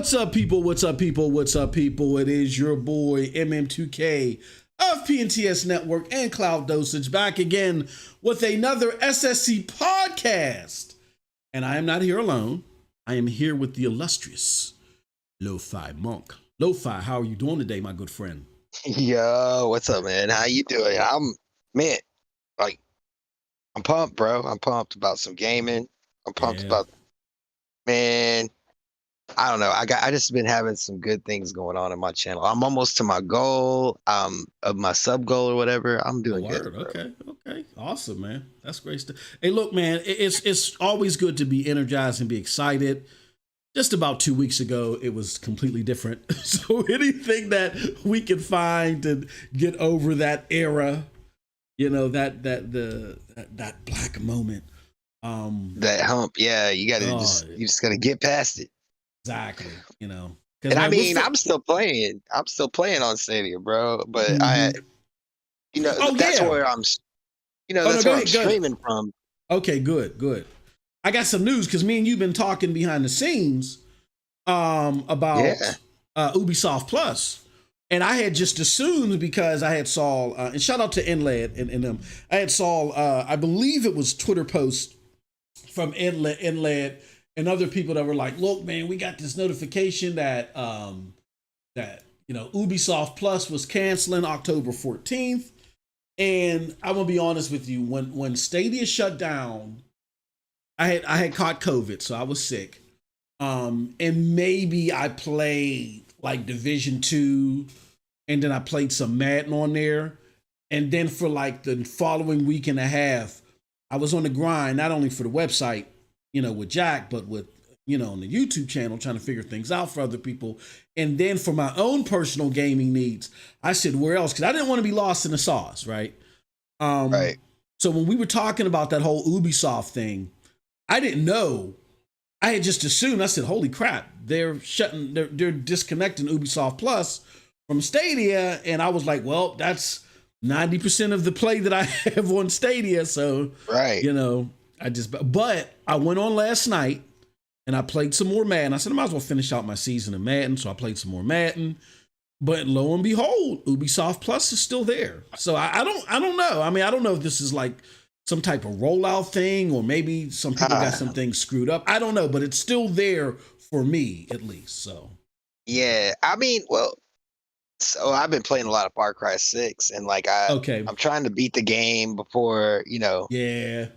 What's up, people? What's up, people? What's up, people? It is your boy MM2K of PNTS Network and Cloud Dosage back again with another SSC podcast. And I am not here alone. I am here with the illustrious Lo-Fi Monk. Lo-Fi, how are you doing today, my good friend? Yo, what's up, man? How you doing? I'm pumped, bro. I'm pumped about some gaming. I'm pumped about Man, I don't know. I just been having some good things going on in my channel. I'm almost to my goal, of my sub goal or whatever. I'm Oh, doing word. good, bro. Okay. Awesome, man. That's great stuff. Hey, look, man, it's always good to be energized and be excited. Just about 2 weeks ago, it was completely different. So anything that we can find to get over that era, that black moment. That hump, yeah, you just gotta get past it. Exactly. And I mean, I'm still playing. I'm still playing on Stadia, bro. But Oh that's yeah. where Oh no, that's go where I'm ahead. Go ahead. streaming from. Okay, good. I got some news because me and you've been talking behind the scenes about Yeah. Ubisoft Plus. And I had just assumed because I had saw, and shout out to Inled and them, I had saw, I believe it was Twitter post from Inled and other people that were like, look, man, we got this notification that Ubisoft Plus was canceling October 14th. And I'm gonna be honest with you, when Stadia shut down, I had caught COVID, so I was sick. And maybe I played like Division 2, and then I played some Madden on there. And then for like the following week and a half, I was on the grind, not only for the website, with Jack, but with, on the YouTube channel, trying to figure things out for other people. And then for my own personal gaming needs, I said, where else? Because I didn't want to be lost in the sauce, right? Right. So when we were talking about that whole Ubisoft thing, I didn't know. I had just assumed, I said, holy crap, they're disconnecting Ubisoft Plus from Stadia. And I was like, well, that's 90% of the play that I have on Stadia. So, right. But I went on last night and I played some more Madden. I said, I might as well finish out my season of Madden. So I played some more Madden. But lo and behold, Ubisoft Plus is still there. So I don't know. I mean, I don't know if this is like some type of rollout thing, or maybe some people got some things screwed up. I don't know, but it's still there for me at least. So yeah, I mean, well, so I've been playing a lot of Far Cry 6, and like I'm trying to beat the game before, Yeah.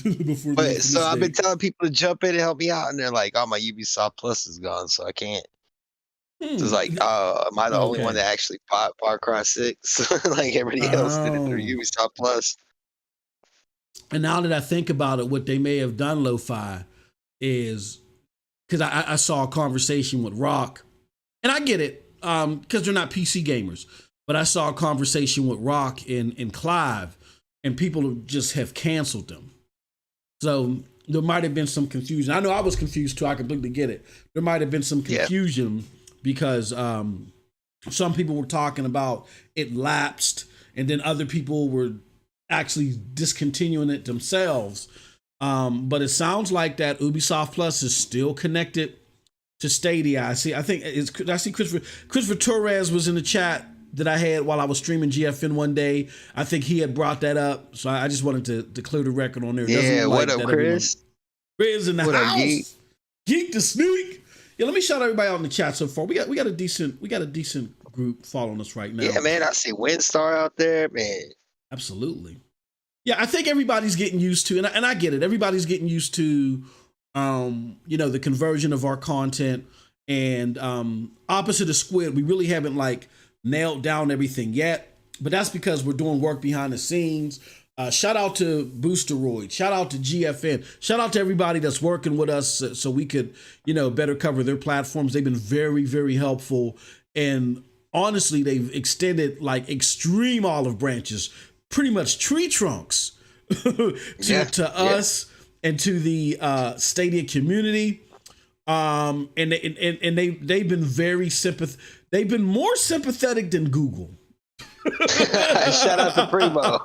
Before but so I've been telling people to jump in and help me out, and they're like, "Oh, my Ubisoft Plus is gone, so I can't." So it's like, am I the only one that actually bought Far Cry 6? Like everybody else did it through Ubisoft Plus. And now that I think about it, what they may have done, Lo-Fi, is because I saw a conversation with Rock, and I get it, because they're not PC gamers, but I saw a conversation with Rock and Clive, and people just have canceled them. So there might have been some confusion. I know I was confused too. I completely get it. There might have been some confusion because some people were talking about it lapsed, and then other people were actually discontinuing it themselves. But it sounds like that Ubisoft Plus is still connected to Stadia. I see Christopher Torres was in the chat that I had while I was streaming GFN one day. I think he had brought that up. So I just wanted to clear the record on there. Yeah, what up, Chris? Chris in the house. Geek the Sneak. Yeah, let me shout everybody out in the chat so far. We got a decent group following us right now. Yeah, man, I see Windstar out there, man. Absolutely. Yeah, I think everybody's getting used to, and I get it. Everybody's getting used to, the conversion of our content, and opposite of Squid, we really haven't like nailed down everything yet. But that's because we're doing work behind the scenes. Shout out to Boosteroid. Shout out to GFN. Shout out to everybody that's working with us so we could, better cover their platforms. They've been very, very helpful, and honestly, they've extended like extreme olive branches, pretty much tree trunks to us and to the Stadia community. And they've been very they've been more sympathetic than Google. Shout out to Primo.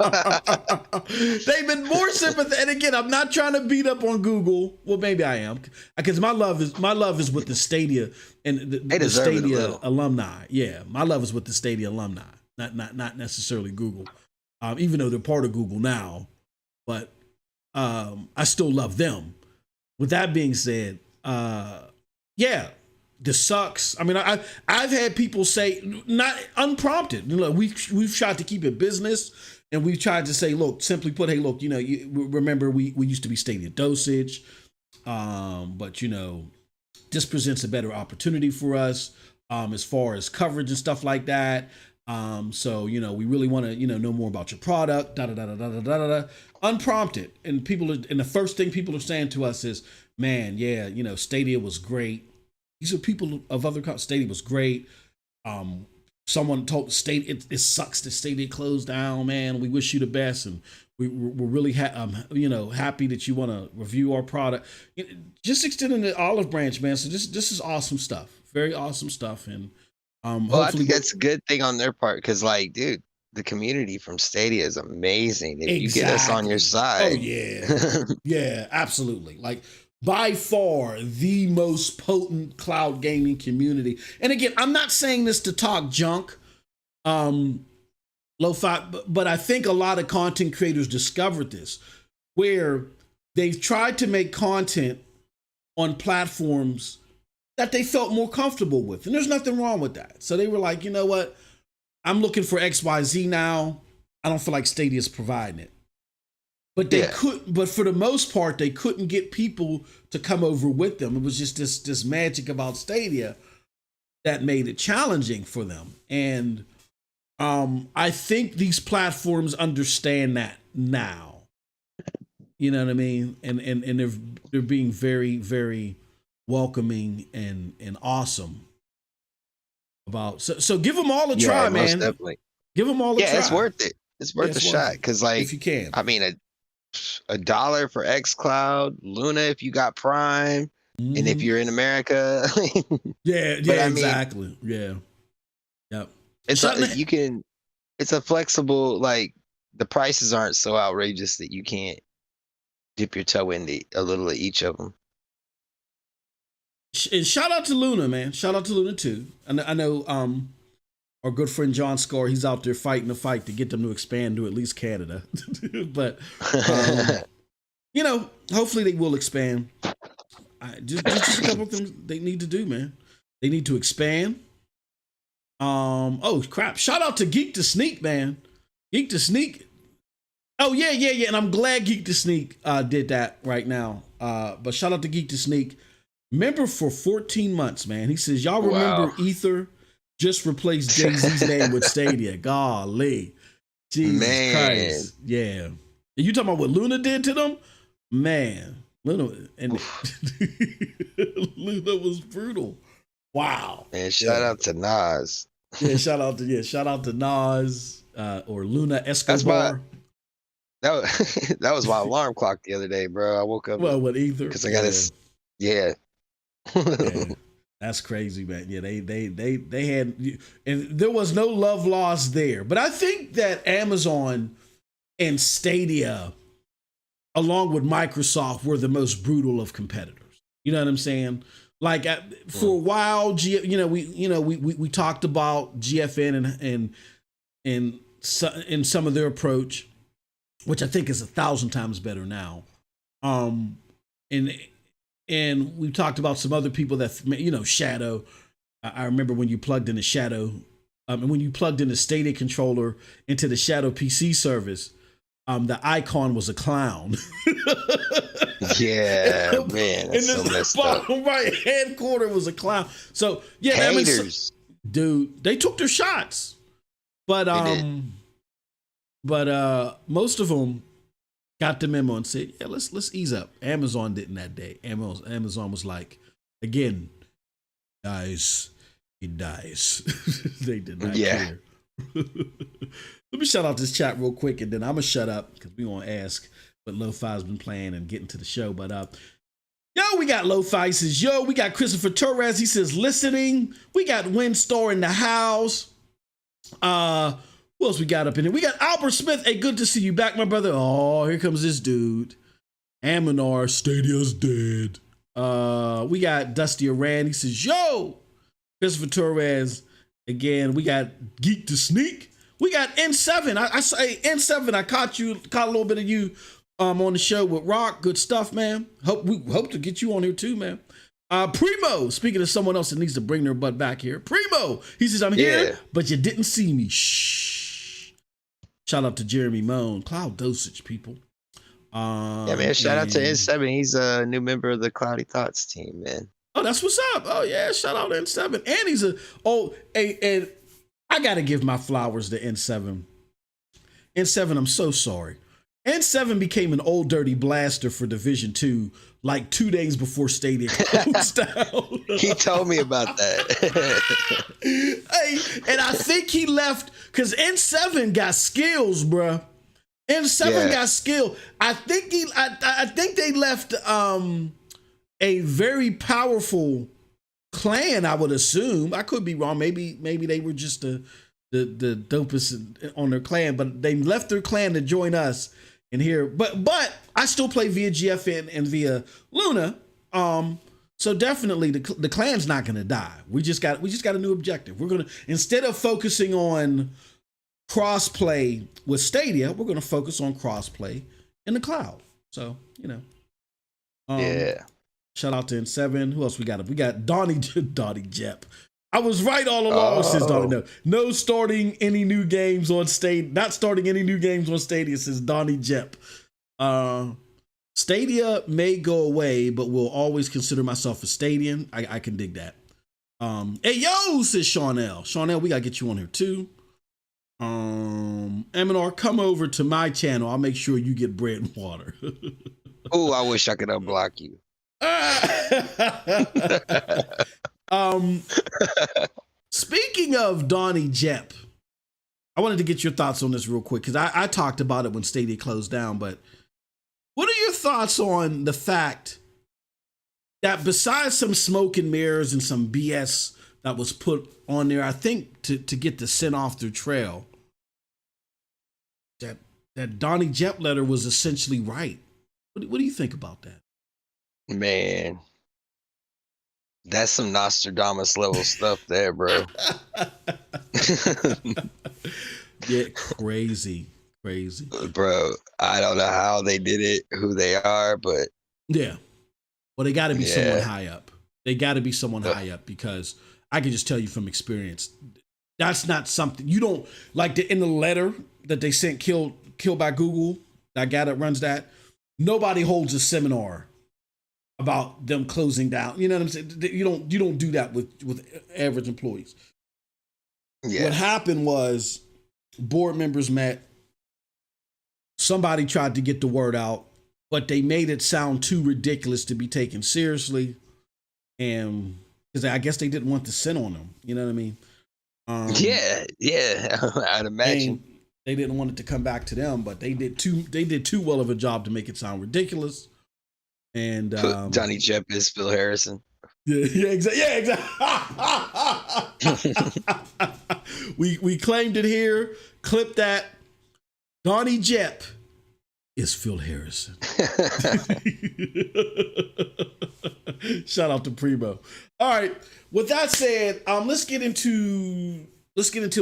They've been more sympathetic. And again, I'm not trying to beat up on Google. Well, maybe I am, because my love is with the Stadia and the Stadia alumni. Yeah, my love is with the Stadia alumni, not necessarily Google. Even though they're part of Google now, but I still love them. With that being said, this sucks. I mean, I've had people say, not unprompted, we've tried to keep it business, and we've tried to say, look, simply put, hey, look, remember we used to be StadiaDosage. but you know, this presents a better opportunity for us as far as coverage and stuff like that. So you know, we really want to know more about your product. Da da da da da da da. Unprompted, and the first thing people are saying to us is, "Man, yeah, Stadia was great." These are people of other companies. Stadia was great. Someone told Stadia it sucks that Stadia closed down. Man, we wish you the best, and we're really happy that you want to review our product. Just extending the olive branch, man. So this is awesome stuff. Very awesome stuff, and well, I think that's a good thing on their part because, like, dude, the community from Stadia is amazing. If you get us on your side, oh yeah, yeah, absolutely. Like by far the most potent cloud gaming community. And again, I'm not saying this to talk junk, lo-fi, but I think a lot of content creators discovered this, where they've tried to make content on platforms that they felt more comfortable with. And there's nothing wrong with that. So they were like, you know what? I'm looking for XYZ now. I don't feel like Stadia's providing it. But they couldn't, but for the most part, they couldn't get people to come over with them. It was just this magic about Stadia that made it challenging for them. And I think these platforms understand that now. You know what I mean? And they're being very, very welcoming and awesome about. So give them all a try, man. Definitely. Give them all a try. Yeah, it's worth it. It's worth a shot because, like, if you can, I mean, $1 for xCloud, Luna if you got Prime, and if you're in America. Exactly. Yeah. Yep. It's a flexible, like, the prices aren't so outrageous that you can't dip your toe into a little of each of them. And shout out to Luna, man. Shout out to Luna too. And I know our good friend John Scar, he's out there fighting the fight to get them to expand to at least Canada. But hopefully they will expand. Just a couple of things they need to do, man. They need to expand. Oh crap! Shout out to Geek to Sneak, man. Geek to Sneak. Oh yeah. And I'm glad Geek to Sneak did that right now. But shout out to Geek to Sneak. Member for 14 months, man. He says, y'all remember Ether just replaced Jay-Z's name with Stadia. Golly. Jesus Christ. Yeah. And you talking about what Luna did to them? Man. Luna was brutal. Wow. And shout out to Nas. Shout out to Nas or Luna Escobar. That was my alarm clock the other day, bro. I woke up with Ether. Because I got this. Yeah. That's crazy, man. Yeah, they had, and there was no love lost there. But I think that Amazon and Stadia, along with Microsoft, were the most brutal of competitors. You know what I'm saying? Like for a while, we talked about GFN and some of their approach, which I think is 1,000 times better now. And we've talked about some other people that, Shadow. I remember when you plugged in the Shadow, and when you plugged in the Stadia controller into the Shadow PC service, the icon was a clown. Yeah, man, that's so messed up. Bottom right hand corner was a clown. So yeah, haters. Dude, they took their shots, but most of them got the memo and said, yeah, let's ease up. Amazon didn't that day. Amazon was like, again, guys, it dies. They did not care. Let me shout out this chat real quick, and then I'm gonna shut up because we want to ask what Lo-Fi's been playing and getting to the show. But we got Lo-Fi. He says, we got Christopher Torres. He says, listening. We got Windstar in the house. Who else we got up in here? We got Albert Smith. Hey, good to see you back, my brother. Oh, here comes this dude. Aminar, Stadia's dead. We got Dusty Aran. He says, yo, Christopher Torres. Again, we got Geek to Sneak. We got N7. I say N7. I caught a little bit of you on the show with Rock. Good stuff, man. We hope to get you on here too, man. Primo, speaking of someone else that needs to bring their butt back here. Primo, he says, I'm here, but you didn't see me. Shh. Shout out to Jeremy Moan. Cloud Dosage, people. Yeah, man. Shout out to N7. He's a new member of the Cloudy Thoughts team, man. Oh, that's what's up. Oh yeah, shout out to N7. And he's and I gotta give my flowers to N7. N7, I'm so sorry. N7 became an old dirty blaster for Division 2 like 2 days before Stadia closed down. He told me about that. Hey, and I think he left because N7 got skills, bruh. N7 got skill. I think they left a very powerful clan, I would assume. I could be wrong. Maybe they were just the dopest on their clan, but they left their clan to join us in here. But I still play via GFN and via Luna. So definitely the clan's not gonna die. We just got a new objective. We're gonna, instead of focusing on crossplay with Stadia, we're gonna focus on crossplay in the cloud. So, you know. Yeah. Shout out to N7. Who else we got? We got Donnie Jep. I was right all along, says Donnie. No starting any new games on Stadia. Not starting any new games on Stadia, says Donnie Jep. Stadia may go away, but will always consider myself a Stadian. I can dig that. Hey yo, says Shawnell. Shawnell, we gotta get you on here too. Eminar, come over to my channel. I'll make sure you get bread and water. Oh, I wish I could unblock you. Speaking of Donnie Jep, I wanted to get your thoughts on this real quick because I talked about it when Stadia closed down, but what are your thoughts on the fact that besides some smoke and mirrors and some BS that was put on there, I think to get the sent off their trail, that Donnie Jep letter was essentially right. What do you think about that? Man, that's some Nostradamus level stuff there, bro. Yeah, crazy. Bro, I don't know how they did it, who they are, but yeah. Well, they got to be someone high up. They got to be someone high up because I can just tell you from experience, that's not something you don't like. In the letter that they sent, Kill by Google, that guy that runs that, nobody holds a seminar about them closing down. You know what I'm saying? You don't do that with average employees. Yeah. What happened was board members met. Somebody tried to get the word out, but they made it sound too ridiculous to be taken seriously. And because I guess they didn't want to sin on them. You know what I mean? Yeah. I'd imagine. They didn't want it to come back to them, but they did too well of a job to make it sound ridiculous. And Donnie Jep is Phil Harrison. Yeah, exactly. We claimed it here. Clip that. Donnie Jep is Phil Harrison. Shout out to Primo. All right. With that said, let's get into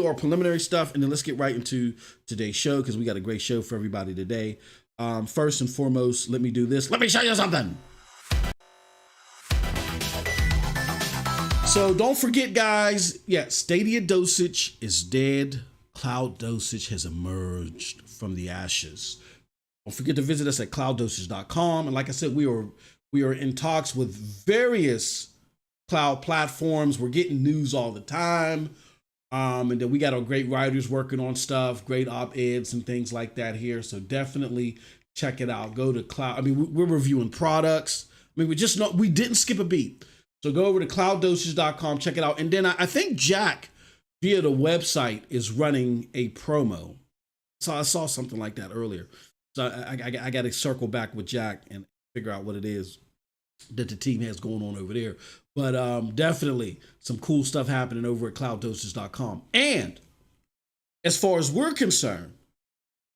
our preliminary stuff, and then let's get right into today's show because we got a great show for everybody today. First and foremost, let me do this. Let me show you something. So don't forget, guys. Yeah, Stadia Dosage is dead. Cloud Dosage has emerged from the ashes. Don't forget to visit us at clouddosage.com. And like I said, we are in talks with various cloud platforms. We're getting news all the time. And then we got our great writers working on stuff, great op-eds and things like that here. So definitely check it out. Go to cloud. I mean, we're reviewing products. I mean, we didn't skip a beat. So go over to clouddosage.com, check it out. And then I think Jack via the website is running a promo. So I saw something like that earlier. So I got to circle back with Jack and figure out what it is that the team has going on over there. But definitely some cool stuff happening over at clouddosage.com. And as far as we're concerned,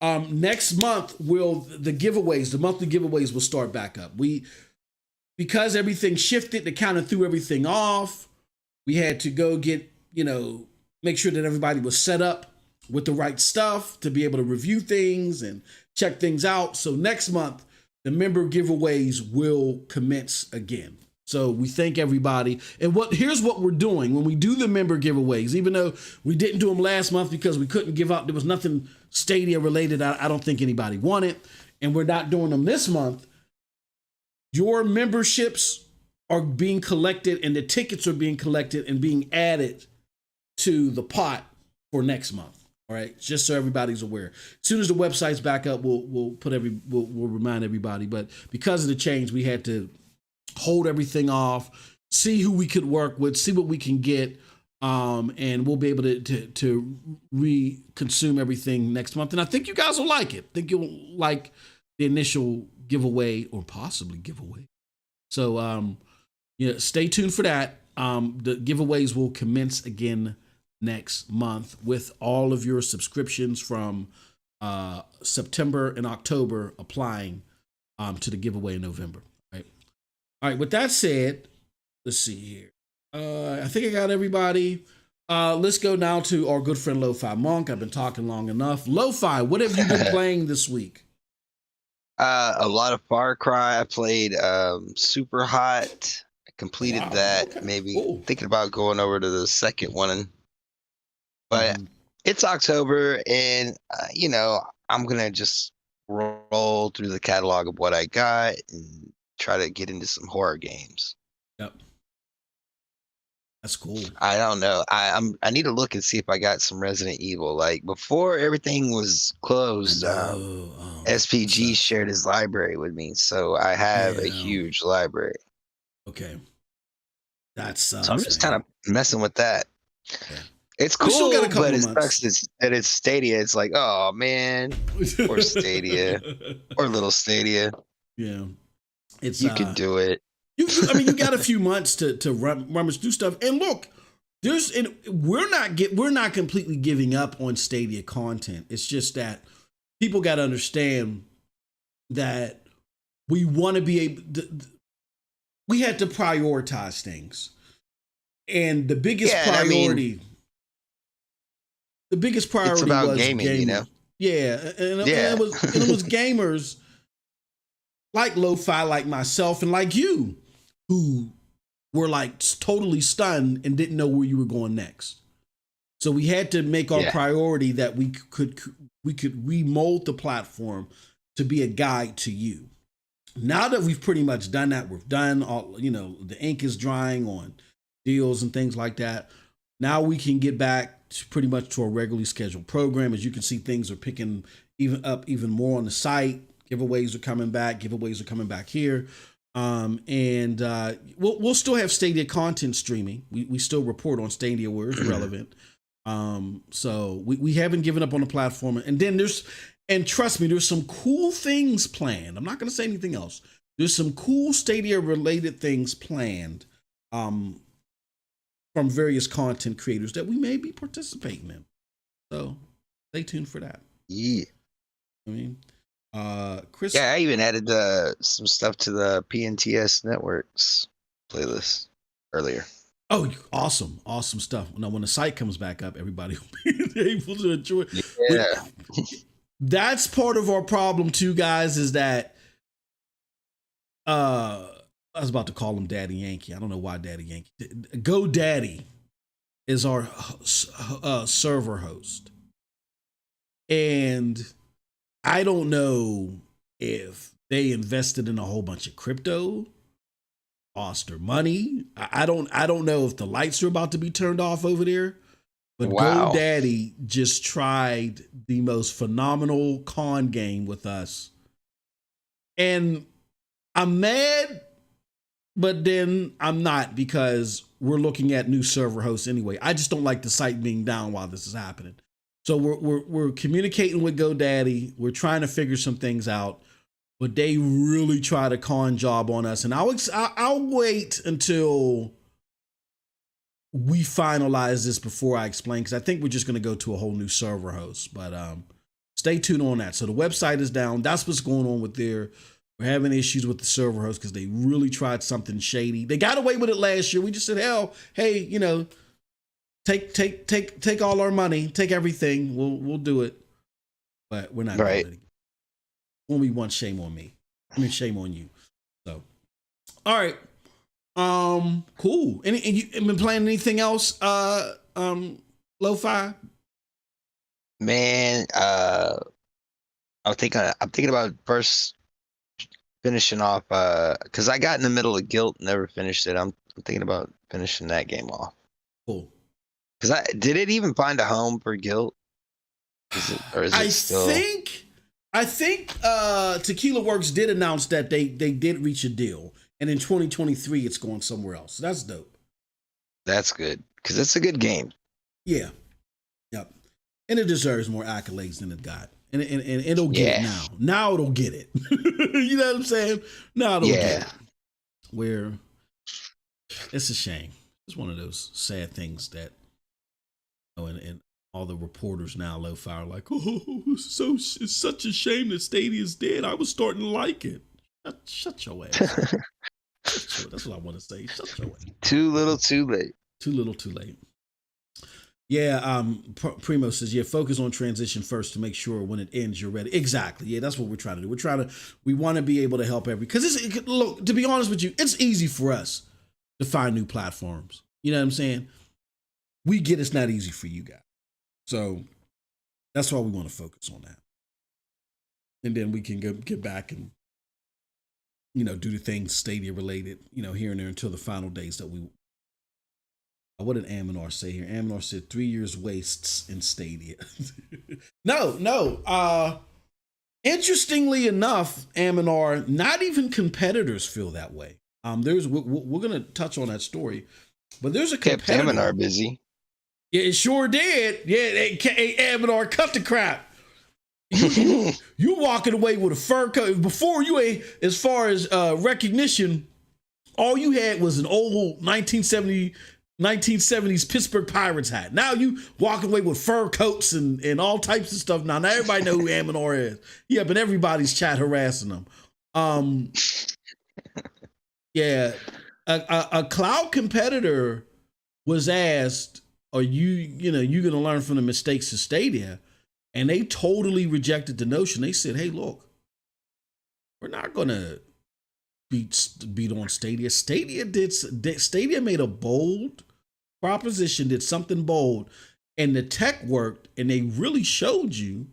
next month the monthly giveaways will start back up. Because everything shifted, they kind of threw everything off. We had to go get, make sure that everybody was set up with the right stuff to be able to review things and check things out. So next month, the member giveaways will commence again. So we thank everybody. And here's what we're doing when we do the member giveaways, even though we didn't do them last month because we couldn't give out. There was nothing Stadia related. I don't think anybody wanted. and we're not doing them this month, your memberships are being collected and the tickets are being collected and being added to the pot for next month. All right, just so everybody's aware. As soon as the website's back up, we'll remind everybody. But because of the change, we had to hold everything off, see who we could work with, see what we can get, and we'll be able to re-consume everything next month. And I think you guys will like it. I think you'll like the initial giveaway or possibly giveaway. So stay tuned for that. The giveaways will commence again next month with all of your subscriptions from September and October applying to the giveaway in November. Right. All right. With that said, let's see here. I think I got everybody. Let's go now to our good friend Lo-Fi Monk. I've been talking long enough. Lo-Fi, what have you been playing this week? A lot of Far Cry. I played Super Hot. I completed that. Okay. Maybe cool. Thinking about going over to the second one. But it's October, and I'm gonna just roll through the catalog of what I got and try to get into some horror games. Yep, that's cool. I don't know. I need to look and see if I got some Resident Evil. Like before everything was closed, SPG shared his library with me, so I have a huge library. Okay, that's so I'm just kind of messing with that. Yeah. It's cool, but it sucks that it's Stadia. It's like, oh man, or Stadia, or little Stadia. Yeah, you can do it. You got a few months to rummage through stuff. And look, we're not completely giving up on Stadia content. It's just that people got to understand that we want to be able. We had to prioritize things, and the biggest priority. The biggest priority was gaming, Yeah, and it was gamers like Lo-Fi, like myself, and like you, who were like totally stunned and didn't know where you were going next. So we had to make our priority that we could remold the platform to be a guide to you. Now that we've pretty much done that, we've done all. The ink is drying on deals and things like that. Now we can get back pretty much to a regularly scheduled program. As you can see, things are picking even more on the site. Giveaways are coming back. Giveaways are coming back here. And we'll still have Stadia content streaming. We still report on Stadia where it's relevant. So we haven't given up on the platform. And then and trust me, there's some cool things planned. I'm not going to say anything else. There's some cool Stadia related things planned. From various content creators that we may be participating in. So stay tuned for that. Yeah. Chris. Yeah, I even added some stuff to the PNTS Networks playlist earlier. Oh, awesome stuff. Now, when the site comes back up, everybody will be able to enjoy it. Yeah. That's part of our problem too, guys, is that I was about to call him Daddy Yankee. I don't know why Daddy Yankee. GoDaddy is our server host. And I don't know if they invested in a whole bunch of crypto, lost their money. I don't know if the lights are about to be turned off over there. But GoDaddy just tried the most phenomenal con game with us. And I'm mad, but then I'm not, because we're looking at new server hosts anyway. I just don't like the site being down while this is happening. So we're communicating with GoDaddy. We're trying to figure some things out, but they really try to con job on us. And I'll wait until we finalize this before I explain, because I think we're just going to go to a whole new server host. But stay tuned on that. So the website is down. That's what's going on with there. We're having issues with the server host because they really tried something shady. They got away with it last year. We just said, hell, hey, take all our money, take everything. We'll do it. But we're not doing it again. When we want, shame on me. Shame on you. So, all right. Cool. And you been playing anything else? Lo-Fi? Man, I'm thinking about first finishing off because I got in the middle of Guilt, never finished it. I'm thinking about finishing that game off. Cool. Because did it even find a home for Guilt? Is it still? I think Tequila Works did announce that they did reach a deal, and in 2023 it's going somewhere else. That's dope. That's good because it's a good game. Yeah. Yep. And it deserves more accolades than it got. And it'll get it now. Now it'll get it. You know what I'm saying? Now it'll get it. Where it's a shame. It's one of those sad things that, you know, and all the reporters now, lo-fi, are like, oh, it's such a shame that Stadia's dead. I was starting to like it. Shut your ass. That's what I want to say. Shut your ass. Too little, too late. Too little, too late. Yeah, Primo says, yeah, focus on transition first to make sure when it ends, you're ready. Exactly. Yeah, that's what we're trying to do. We want to be able to help because look, to be honest with you, it's easy for us to find new platforms. You know what I'm saying? We get it's not easy for you guys. So that's why we want to focus on that. And then we can get back and, you know, do the things Stadia related, you know, here and there until the final days that we. What did Aminar say here? Aminar said 3 years wastes in Stadia. No. Interestingly enough, Aminar, not even competitors feel that way. We're gonna touch on that story, but there's a competitor. Kept Aminar busy. Yeah, it sure did. Yeah, Aminar, cut the crap. You walking away with a fur coat. Before you, as far as recognition, all you had was an old 1970s Pittsburgh Pirates hat. Now you walking away with fur coats and all types of stuff. Now everybody know who Aminar is. Yeah, but everybody's chat harassing them. Yeah, a cloud competitor was asked, "Are you gonna learn from the mistakes of Stadia?" And they totally rejected the notion. They said, "Hey, look, we're not gonna beat on Stadia. Stadia made a bold proposition, did something bold, and the tech worked, and they really showed you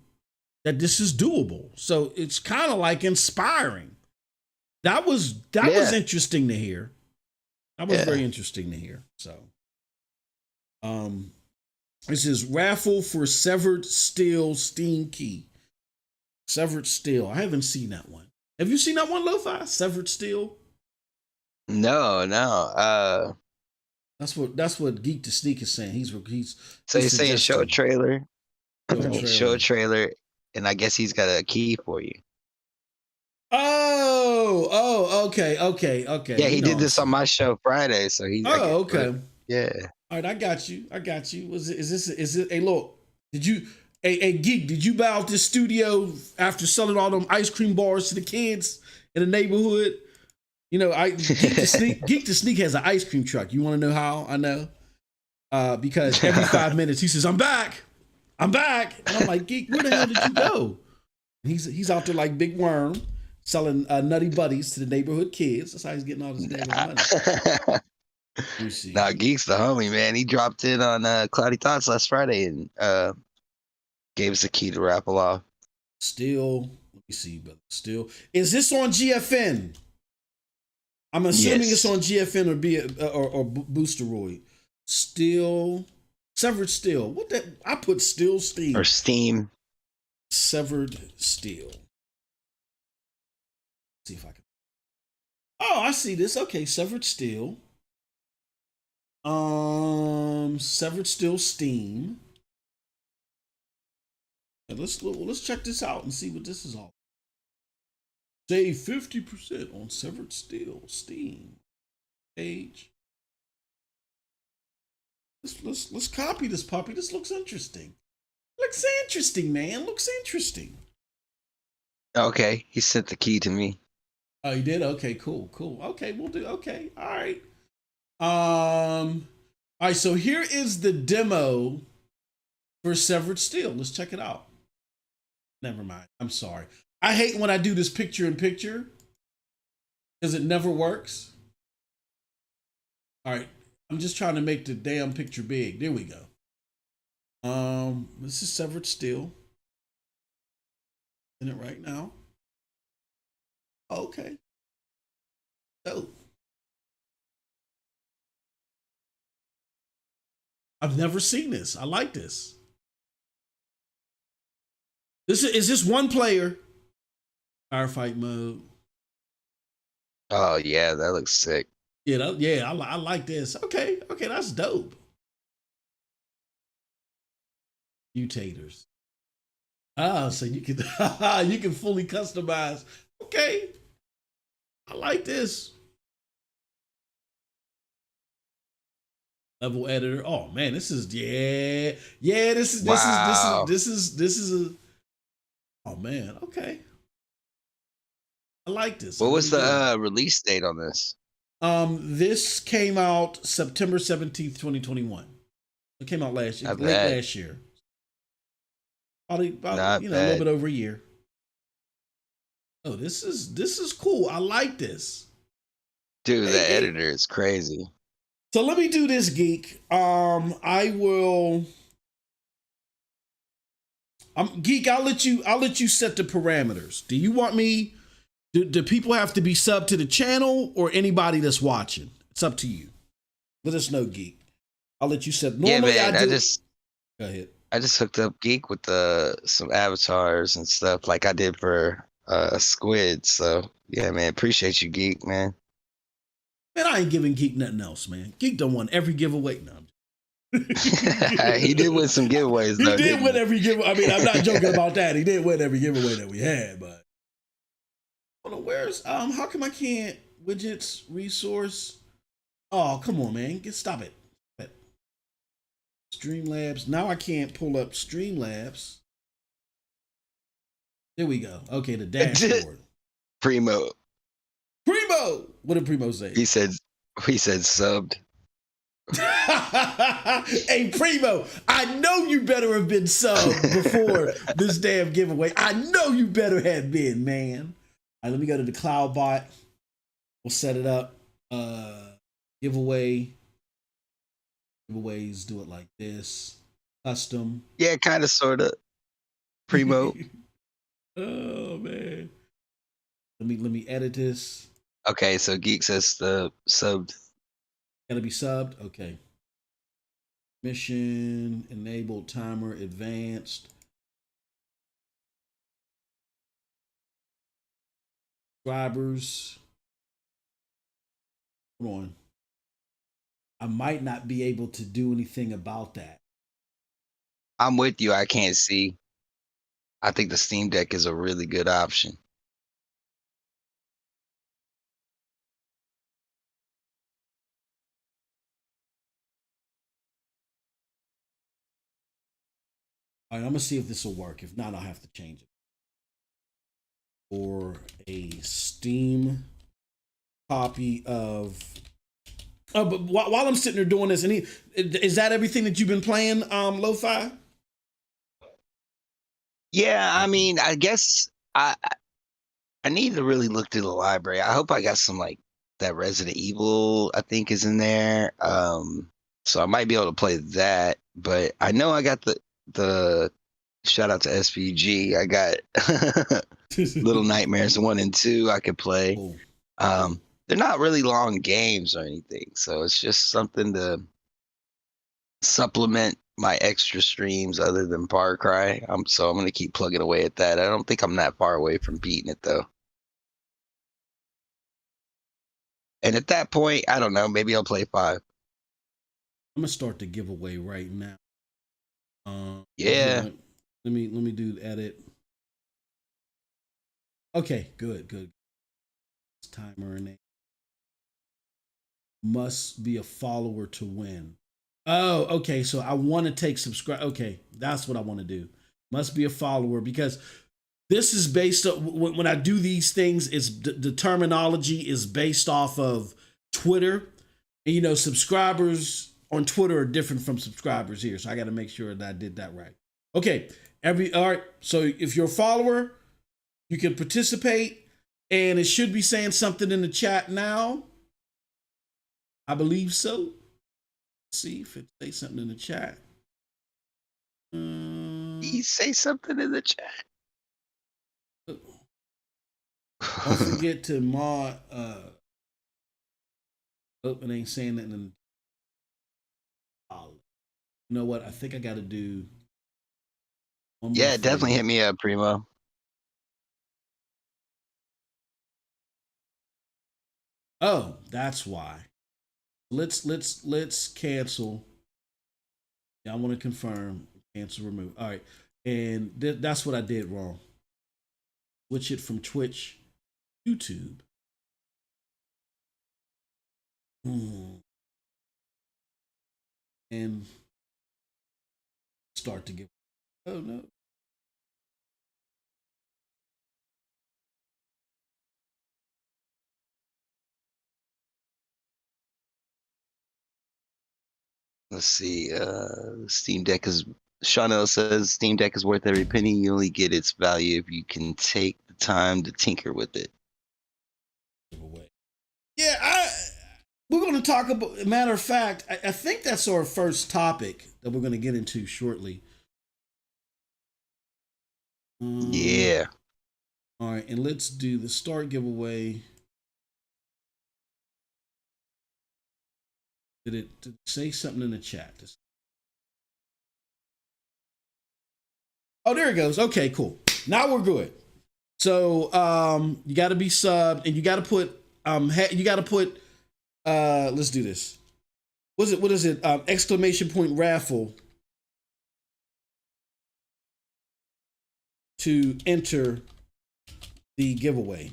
that this is doable." So it's kind of like inspiring. That was interesting to hear. That was very interesting to hear. So, this is raffle for Severed Steel Steam Key. Severed Steel. I haven't seen that one. Have you seen that one, Lo-Fi? Severed Steel? No. That's what Geek to Sneak is saying. He's so you're saying show a trailer. Show a trailer, and I guess he's got a key for you. Okay. Yeah, he did this on my show Friday, so he's. Oh, okay. Yeah. All right, I got you. Is it? Hey, look, hey, Geek, did you buy out this studio after selling all them ice cream bars to the kids in the neighborhood? You know, Geek to Sneak has an ice cream truck. You want to know how I know? Because every 5 minutes he says, I'm back. And I'm like, Geek, where the hell did you go? And he's out there like Big Worm selling Nutty Buddies to the neighborhood kids. That's how he's getting all this damn money. Nah, Geek's the homie, man. He dropped in on Cloudy Thoughts last Friday and gave us a key to raffle off. Still, let me see, brother. Still, is this on GFN? I'm assuming it's on GFN or Boosteroid. Still, Severed Steel. What that? I put Still Steam or Steam. Severed Steel. See if I can. Oh, I see this. Okay, Severed Steel. Severed Steel Steam. And let's check this out and see what this is all. Save 50% on Severed Steel Steam page. Let's copy this puppy. This looks interesting. Looks interesting, man. Looks interesting. Okay, he sent the key to me. Oh, you did? Okay, cool. Okay, we'll do. Okay, all right. All right. So here is the demo for Severed Steel. Let's check it out. Never mind. I'm sorry. I hate when I do this picture in picture because it never works. All right. I'm just trying to make the damn picture big. There we go. This is Severed Steel. In it right now. Okay. Dope. I've never seen this. I like this. Is this one player? Firefight mode. Oh yeah, that looks sick. Yeah, I like this. Okay, that's dope. Mutators. So you can you can fully customize. Okay, I like this. Level editor. Oh man, this is yeah. This is a. Oh man, okay. I like this. What was the release date on this? This came out September 17th, 2021. It came out late last year. About a little bit over a year. Oh, this is cool. I like this. Dude, the editor is crazy. So let me do this, Geek. Geek, I'll let you set the parameters. Do you want me? Do people have to be subbed to the channel or anybody that's watching? It's up to you. Let us know, Geek. I'll let you set. Normally, yeah, man, go ahead. I just hooked up Geek with some avatars and stuff like I did for Squid. So yeah, man, appreciate you, Geek, man. Man, I ain't giving Geek nothing else, man. Geek done won every giveaway. No. He did win some giveaways, though. He did win every giveaway. I mean, I'm not joking about that. He did win every giveaway that we had, but hold on, where's how come I can't widgets resource? Oh, come on, man. Stop it. Streamlabs. Now I can't pull up Streamlabs. There we go. Okay, the dashboard. Primo. What did Primo say? He said subbed. Hey, Primo, I know you better have been subbed before this damn giveaway. I know you better have been, man. All right, let me go to the cloud bot. We'll set it up. Giveaways, do it like this. Custom. Yeah, kind of, sort of. Primo. Oh, man. Let me edit this. Okay, so Geek says the subbed. Gotta be subbed? Okay. Mission, enabled, timer, advanced. Subscribers. Hold on. I might not be able to do anything about that. I'm with you. I can't see. I think the Steam Deck is a really good option. All right, I'm gonna see if this will work. If not, I'll have to change it. Or a Steam copy of. Oh, but while I'm sitting there doing this, is that everything that you've been playing, Lo-Fi? Yeah, I mean, I guess I need to really look through the library. I hope I got some like that Resident Evil, I think, is in there. So I might be able to play that. But I know I got the shout out to SVG. I got Little Nightmares 1 and 2 I could play. Oh. They're not really long games or anything, so it's just something to supplement my extra streams other than Far Cry. So I'm gonna keep plugging away at that. I don't think I'm that far away from beating it though. And at that point, I don't know, maybe I'll play 5. I'm gonna start the giveaway right now. Yeah. Let me do edit. Okay, good. Timer and must be a follower to win. Oh, okay. So I want to take subscribe. Okay, that's what I want to do. Must be a follower, because this is based on when I do these things. It's the terminology is based off of Twitter, and subscribers on Twitter are different from subscribers here. So I got to make sure that I did that right. Okay. All right. So if you're a follower, you can participate, and it should be saying something in the chat now. I believe so. Let's see if it says something in the chat. You say something in the chat. Don't forget to mod. Oh, it ain't saying that. You know what? I think I got to do one more. Yeah, definitely hit me up, Primo. Oh, that's why. Let's cancel. Yeah, I want to confirm. Cancel, remove. All right, and that's what I did wrong. Switch it from Twitch, YouTube. And start to give. Oh no. Let's see. Steam Deck is. Chanel says Steam Deck is worth every penny. You only get its value if you can take the time to tinker with it. Yeah, we're going to talk about. Matter of fact, I think that's our first topic that we're going to get into shortly. Yeah. All right, and let's do the start giveaway. Did it say something in the chat? Oh, there it goes. Okay, cool. Now we're good. So you got to be subbed, and you got to put let's do this. What is it? Exclamation point raffle to enter the giveaway.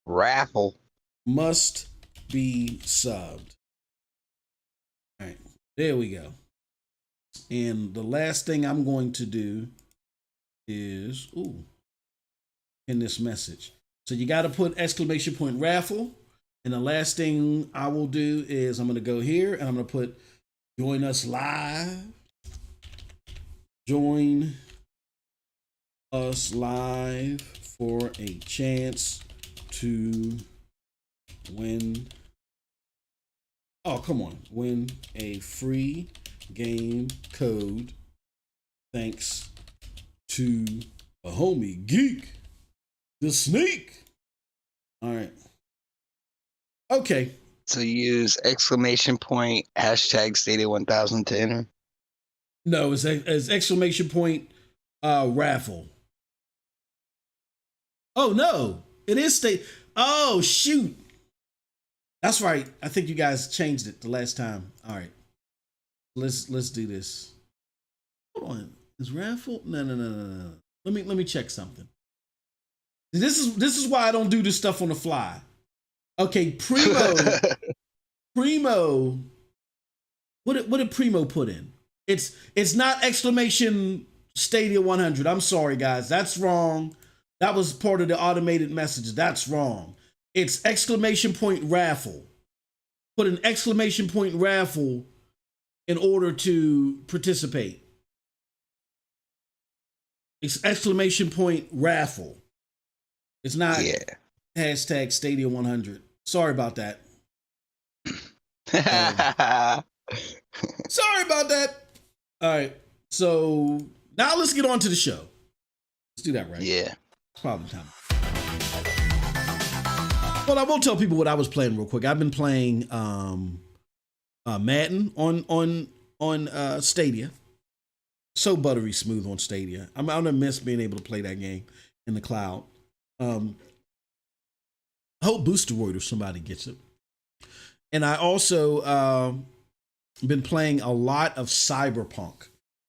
Raffle must be subbed. All right, there we go. And the last thing I'm going to do is in this message. So you got to put exclamation point raffle. And the last thing I will do is I'm going to go here and I'm going to put join us live. Join us live for a chance to win. Oh, come on. Win a free game code thanks to a homie Geek the Sneak. All right. Okay. So you use exclamation point hashtag Stadia1000 to enter? No, it's exclamation point raffle. Oh no, it is state. Oh shoot. That's right. I think you guys changed it the last time. All right. Let's do this. Hold on. Is raffle? No. Let me check something. This is why I don't do this stuff on the fly. Okay, Primo. What did Primo put in? It's not exclamation Stadia 100. I'm sorry, guys. That's wrong. That was part of the automated message. That's wrong. It's exclamation point raffle. Put an exclamation point raffle in order to participate. It's exclamation point raffle. It's not hashtag Stadia 100. Sorry about that. Sorry about that. All right. So now let's get on to the show. Let's do that, right? Yeah. Problem time. Well, I will tell people what I was playing real quick. I've been playing Madden on Stadia. So buttery smooth on Stadia. I'm gonna miss being able to play that game in the cloud. I hope Boosteroid or somebody gets it. And I also been playing a lot of Cyberpunk.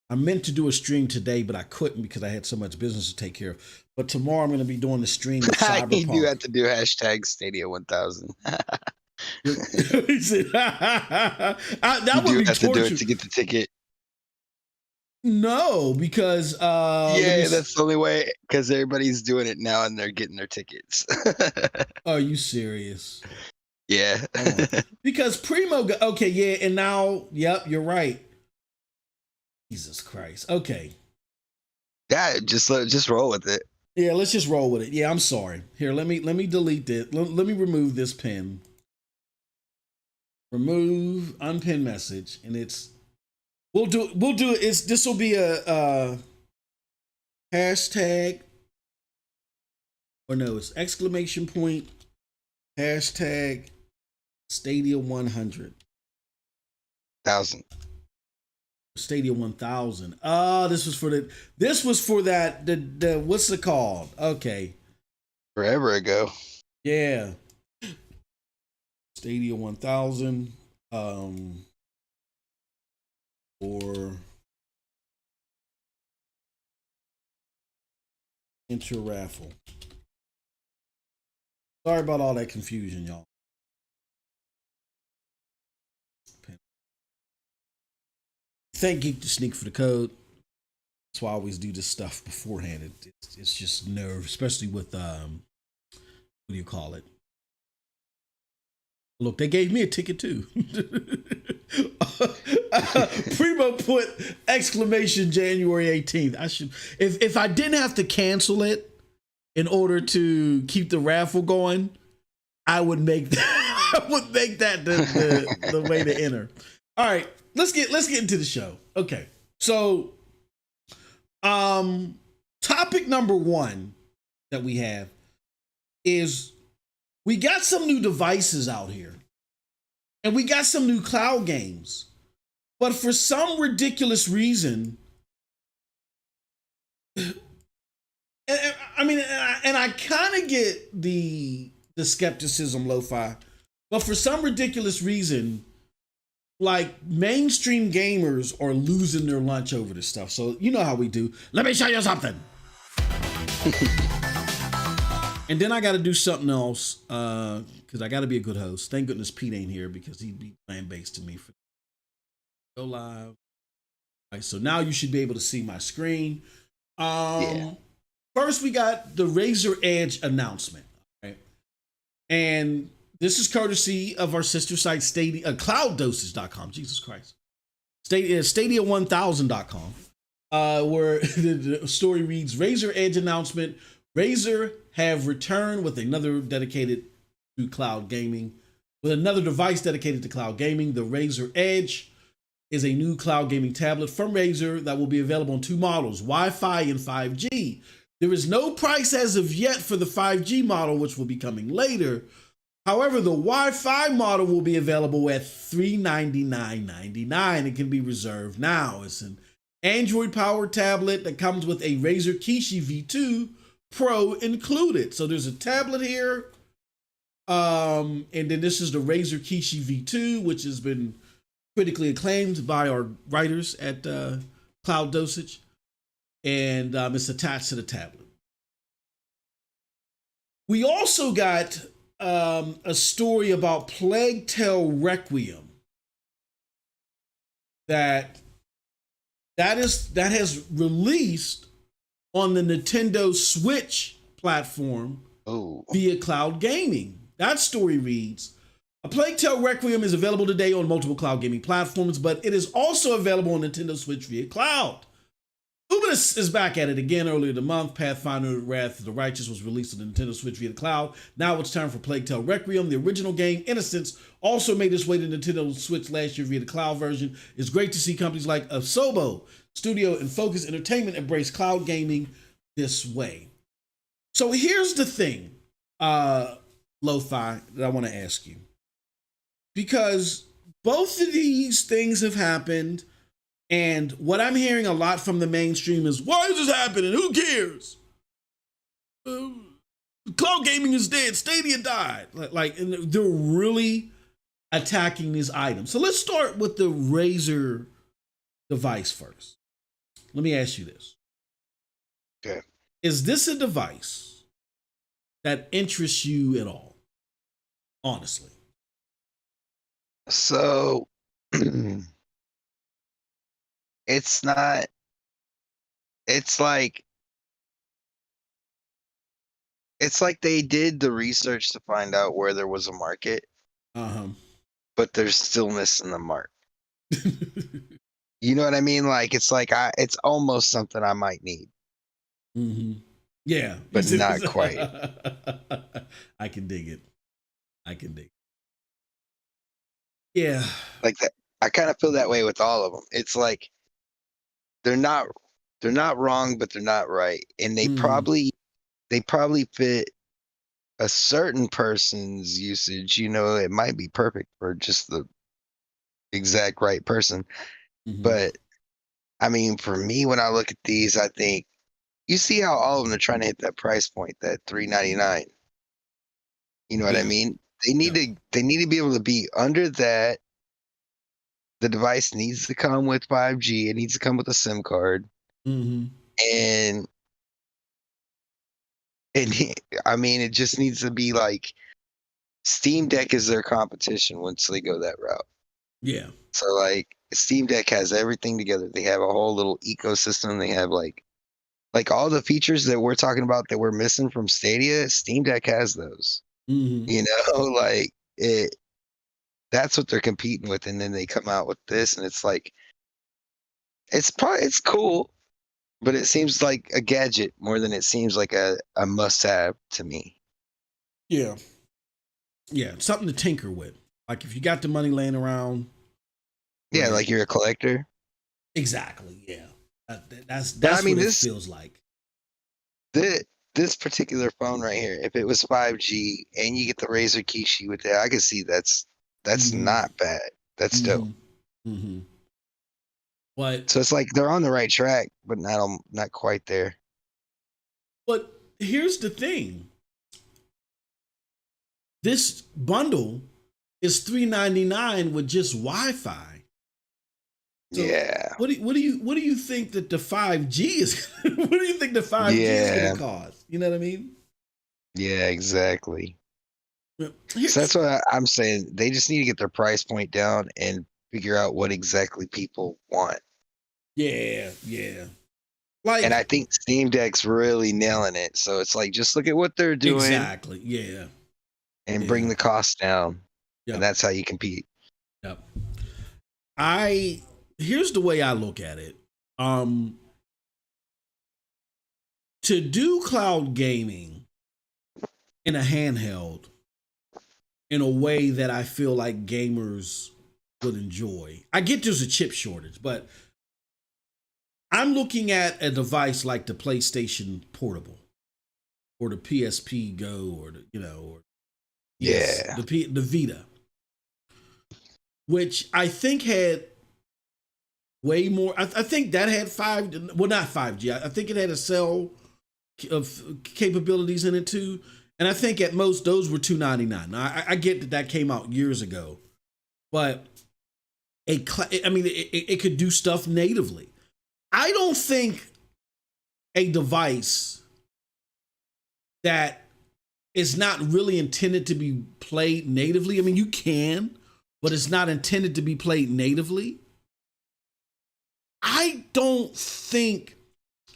I meant to do a stream today, but I couldn't because I had so much business to take care of. But tomorrow I'm going to be doing the stream of Cyberpunk. You do have to do hashtag Stadia1000. That would be have torture. To do it to get the ticket. No, because that's the only way. Because everybody's doing it now and they're getting their tickets. Are you serious? Yeah. Because Primo. Okay, yeah, and now, yep, you're right. Jesus Christ. Okay. Yeah, just roll with it. Yeah, let's just roll with it. Yeah, I'm sorry. Here, let me delete this. Let me remove this pin. Remove unpinned message, and it's we'll do it. This will be a hashtag. or no, it's exclamation point, hashtag Stadia 100. 1,000. Stadia 1000. This was for that, the what's it called? Okay. Forever ago. Yeah. Stadia 1000. Or enter raffle. Sorry about all that confusion, y'all. Thank Geek to Sneak for the code. That's why I always do this stuff beforehand. It's just nerve, especially with what do you call it? Look, they gave me a ticket too. Primo put exclamation January 18th. I should, if I didn't have to cancel it in order to keep the raffle going, I would make that, the way to enter. All right, let's get into the show. Okay, so topic number one that we have is we got some new devices out here and we got some new cloud games, but for some ridiculous reason, I kind of get the skepticism, Lo-Fi, but for some ridiculous reason, like mainstream gamers are losing their lunch over this stuff. So you know how we do. Let me show you something. And then I got to do something else because I got to be a good host. Thank goodness Pete ain't here because he'd be playing bass to me for go live. All right, so now you should be able to see my screen. First, we got the Razer Edge announcement. Right? And this is courtesy of our sister site, Stadia, CloudDosage.com. Jesus Christ. Stadia1000.com, where the story reads, Razer Edge announcement. Razer have returned with another dedicated to cloud gaming. With another device dedicated to cloud gaming, the Razer Edge is a new cloud gaming tablet from Razer that will be available in two models, Wi-Fi and 5G. There is no price as of yet for the 5G model, which will be coming later. However, the Wi-Fi model will be available at $399.99. It can be reserved now. It's an Android-powered tablet that comes with a Razer Kishi V2 Pro included. So there's a tablet here. And then this is the Razer Kishi V2, which has been critically acclaimed by our writers at Cloud Dosage. And it's attached to the tablet. We also got a story about Plague Tale Requiem that has released on the Nintendo Switch platform via cloud gaming. That story reads, A Plague Tale Requiem is available today on multiple cloud gaming platforms, but it is also available on Nintendo Switch via cloud. Luminous is back at it again. Earlier the month, Pathfinder Wrath of the Righteous was released on the Nintendo Switch via the cloud. Now it's time for Plague Tale Requiem. The original game, Innocence, also made its way to Nintendo Switch last year via the cloud version. It's great to see companies like Asobo Studio and Focus Entertainment embrace cloud gaming this way. So here's the thing, Lo-Fi, that I want to ask you. Because both of these things have happened, and what I'm hearing a lot from the mainstream is, why is this happening? Who cares? Cloud gaming is dead. Stadia died. And they're really attacking these items. So let's start with the Razer device first. Let me ask you this. Okay. Is this a device that interests you at all? Honestly. So it's not, it's like they did the research to find out where there was a market, but they're still missing the mark. You know what I mean? Like, it's almost something I might need. Mm-hmm. Yeah. But not quite. I can dig it. Yeah. Like that. I kind of feel that way with all of them. It's like they're not wrong, but they're not right. And they probably fit a certain person's usage, you know, it might be perfect for just the exact right person. But I mean, for me, when I look at these, I think you see how all of them are trying to hit that price point, that $399. You know what I Yeah. mean? They need to be able to be under that. The device needs to come with 5G. It needs to come with a SIM card, and I mean, it just needs to be like Steam Deck is their competition once they go that route. Yeah. So like Steam Deck has everything together. They have a whole little ecosystem. They have like all the features that we're talking about that we're missing from Stadia. Steam Deck has those. You know, like it. That's what they're competing with, and then they come out with this, and it's like it's cool, but it seems like a gadget more than it seems like a must-have to me. Yeah. Yeah. Something to tinker with. Like if you got the money laying around. Yeah, like you're a collector. Exactly. Yeah. That's I mean, what this it feels like. This particular phone right here, if it was 5G and you get the Razer Kishi with it, I could see that's not bad. That's dope. But so it's like they're on the right track, but not quite there. But here's the thing. This bundle is $399 with just Wi-Fi. So yeah. What do you think that the 5G is? What do you think the 5G is going to cost? You know what I mean? Yeah, exactly. So that's what I'm saying. They just need to get their price point down and figure out what exactly people want. Yeah, yeah. Like, and I think Steam Deck's really nailing it. So it's like, just look at what they're doing. Exactly. Yeah. And bring the cost down. Yep. And that's how you compete. Yep. Here's the way I look at it. To do cloud gaming in a handheld in a way that I feel like gamers would enjoy. I get there's a chip shortage, but I'm looking at a device like the PlayStation Portable or the PSP Go or the Vita, which I think had way more. I think that had not 5G. I think it had a cell of capabilities in it too. And I think at most those were $299. Now I get that came out years ago, but it could do stuff natively. I don't think a device that is not really intended to be played natively. I mean, you can, but it's not intended to be played natively. I don't think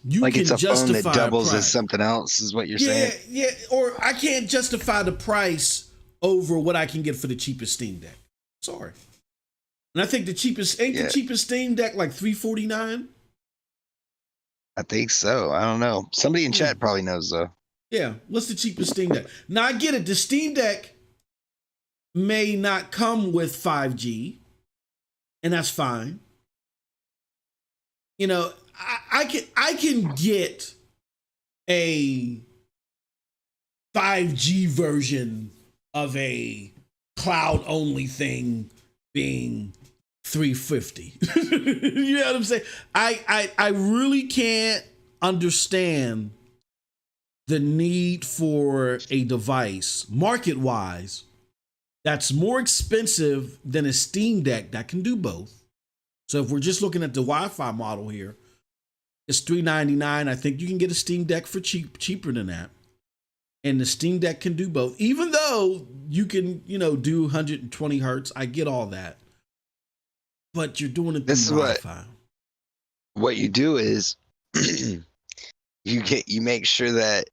you like can it's a justify phone that doubles as something else, is what you're saying. Yeah, or I can't justify the price over what I can get for the cheapest Steam Deck. Sorry. And I think the cheapest the cheapest Steam Deck like $349. I think so. I don't know. Somebody in chat probably knows though. Yeah, what's the cheapest Steam Deck? Now I get it. The Steam Deck may not come with 5G, and that's fine. You know, I can get a 5G version of a cloud only thing being $350. You know what I'm saying? I really can't understand the need for a device market wise that's more expensive than a Steam Deck that can do both. So if we're just looking at the Wi-Fi model here, it's $399. I think you can get a Steam Deck for cheaper than that. And the Steam Deck can do both, even though you can, do 120 hertz. I get all that. But you're doing it through Wi-Fi. What you do is you make sure that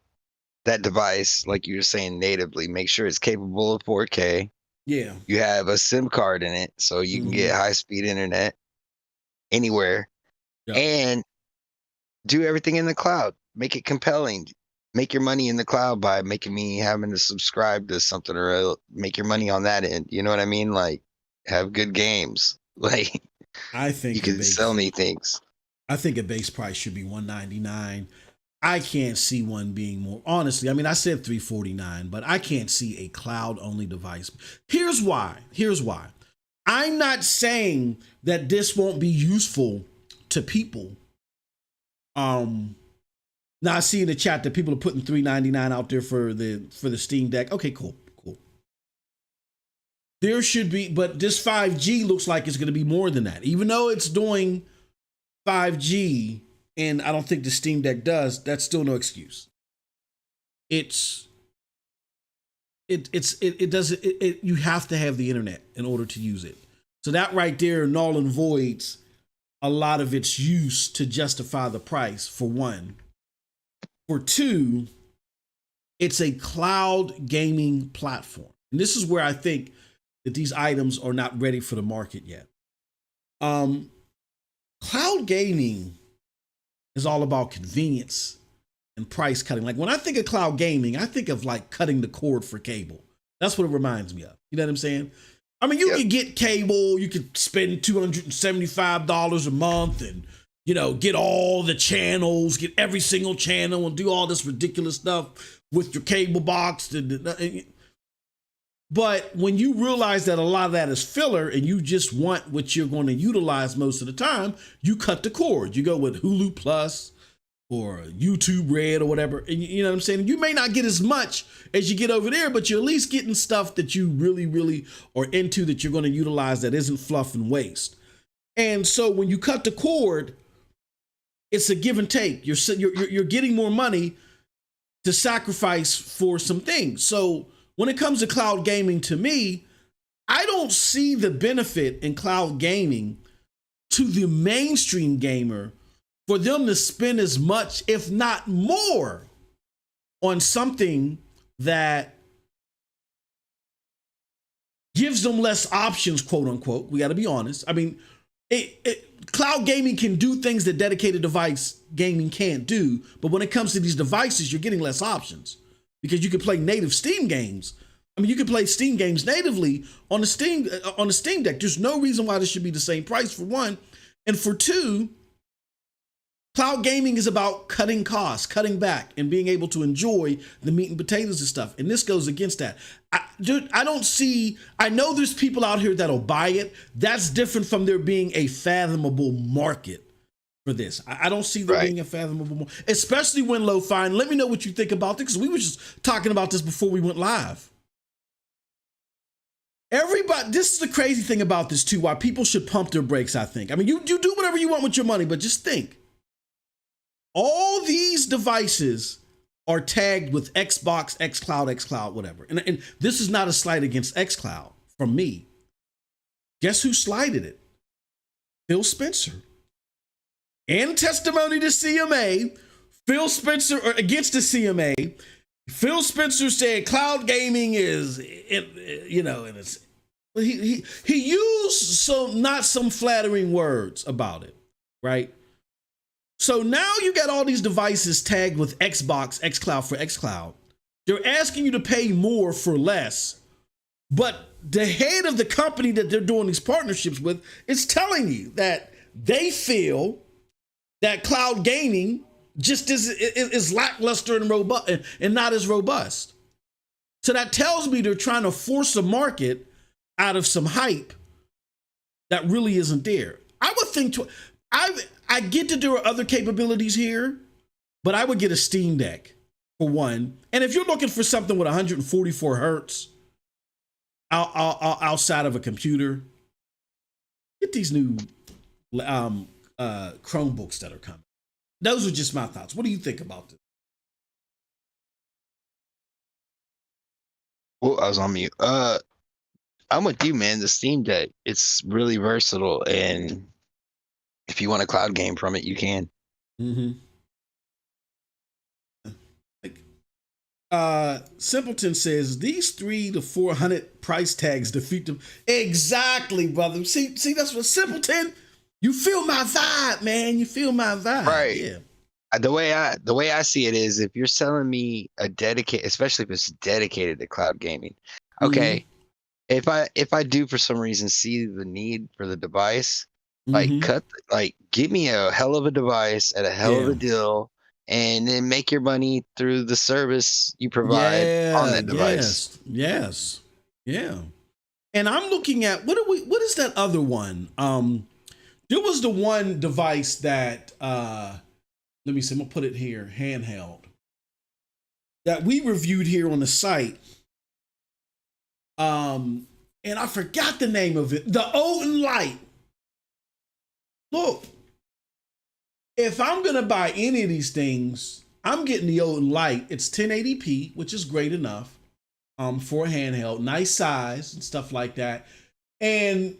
device, like you were saying, natively, make sure it's capable of 4K. Yeah. You have a SIM card in it, so you can get high-speed internet anywhere. Yep. And do everything in the cloud. Make it compelling. Make your money in the cloud by making me having to subscribe to something, or make your money on that end. You know what I mean? Like, have good games. Like, I think you can sell me things. I think a base price should be $199. I can't see one being more, honestly. I mean, I said $349, but I can't see a cloud only device. Here's why. I'm not saying that this won't be useful to people. Now I see in the chat that people are putting $399 out there for the Steam Deck. Okay, cool. There should be, but this 5G looks like it's going to be more than that. Even though it's doing 5G, and I don't think the Steam Deck does, that's still no excuse. You have to have the internet in order to use it. So that right there null and voids a lot of its use to justify the price, for one. For two, it's a cloud gaming platform. And this is where I think that these items are not ready for the market yet. Cloud gaming is all about convenience and price cutting. Like when I think of cloud gaming, I think of like cutting the cord for cable. That's what it reminds me of. You know what I'm saying? I mean, you can get cable, you could spend $275 a month and, you know, get all the channels, get every single channel and do all this ridiculous stuff with your cable box. But when you realize that a lot of that is filler and you just want what you're going to utilize most of the time, you cut the cord. You go with Hulu Plus or YouTube Red or whatever. And you know what I'm saying? You may not get as much as you get over there, but you're at least getting stuff that you really, really are into that you're going to utilize that isn't fluff and waste. And so when you cut the cord, it's a give and take. You're getting more money to sacrifice for some things. So when it comes to cloud gaming, to me, I don't see the benefit in cloud gaming to the mainstream gamer for them to spend as much, if not more, on something that gives them less options, quote unquote. We got to be honest. I mean, cloud gaming can do things that dedicated device gaming can't do. But when it comes to these devices, you're getting less options. Because you can play native Steam games. I mean, you can play Steam games natively on the Steam Deck. There's no reason why this should be the same price, for one. And for two, cloud gaming is about cutting costs, cutting back, and being able to enjoy the meat and potatoes and stuff. And this goes against that. I know there's people out here that'll buy it. That's different from there being a fathomable market for this. I don't see there being a fathomable market, especially when Lo-Fi. And let me know what you think about this, because we were just talking about this before we went live. Everybody, this is the crazy thing about this too, why people should pump their brakes, I think. I mean, you do whatever you want with your money, but just think. All these devices are tagged with Xbox, xCloud, whatever. And this is not a slight against xCloud from me. Guess who slighted it? Phil Spencer. In testimony to CMA, Phil Spencer, or against the CMA, Phil Spencer said cloud gaming is, you know, and it's, he used not some flattering words about it, right? So now you got all these devices tagged with Xbox, xCloud for xCloud. They're asking you to pay more for less, but the head of the company that they're doing these partnerships with is telling you that they feel that cloud gaming just is lackluster and robust and not as robust. So that tells me they're trying to force a market out of some hype that really isn't there. I would think I get that there are other capabilities here, but I would get a Steam Deck for one. And if you're looking for something with 144 hertz outside of a computer, get these new Chromebooks that are coming. Those are just my thoughts. What do you think about this? Oh, I was on mute. I'm with you, man. The Steam Deck, it's really versatile, and if you want a cloud game from it, you can. Mm-hmm. Simpleton says these 300 to 400 price tags defeat them. Exactly, brother. See, that's what Simpleton. You feel my vibe, man. You feel my vibe. Right. Yeah. The way I see it is, if you're selling me a dedicated, especially if it's dedicated to cloud gaming, okay. Mm-hmm. If I do for some reason see the need for the device, give me a hell of a device at a hell of a deal, and then make your money through the service you provide on that device. Yeah. And I'm looking at what is that other one? There was the one device that let me see, I'm gonna put it here, handheld, that we reviewed here on the site. And I forgot the name of it. The Odin Light. Look, if I'm gonna buy any of these things, I'm getting the Odin Light. It's 1080p, which is great enough for a handheld, nice size and stuff like that. And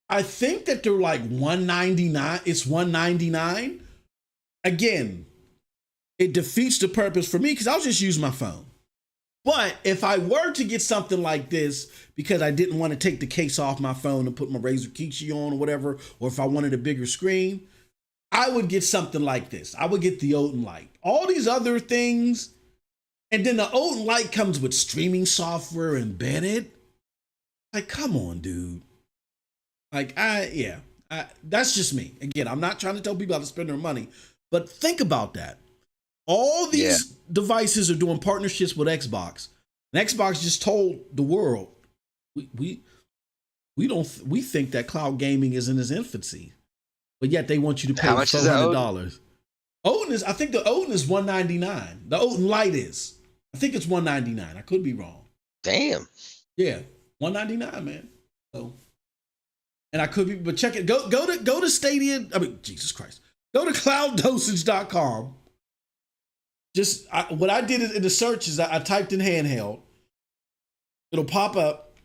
I think that they're like $199. It's $199. Again, it defeats the purpose for me because I'll just use my phone. But if I were to get something like this because I didn't want to take the case off my phone and put my Razer Kishi on or whatever, or if I wanted a bigger screen, I would get something like this. I would get the Odin Light. All these other things, and then the Odin Light comes with streaming software embedded. Like, come on, dude. Like, that's just me. Again, I'm not trying to tell people how to spend their money, but think about that. All these devices are doing partnerships with Xbox. And Xbox just told the world, we think that cloud gaming is in its infancy, but yet they want you to pay $400. I think the Odin is $199. The Odin Light is. I think it's $199. I could be wrong. Damn. Yeah, $199, man. So, and I could be, but check it. Go to Stadia. I mean, Jesus Christ. Go to cloud.dosage.com. What I did in the search is I typed in handheld. It'll pop up.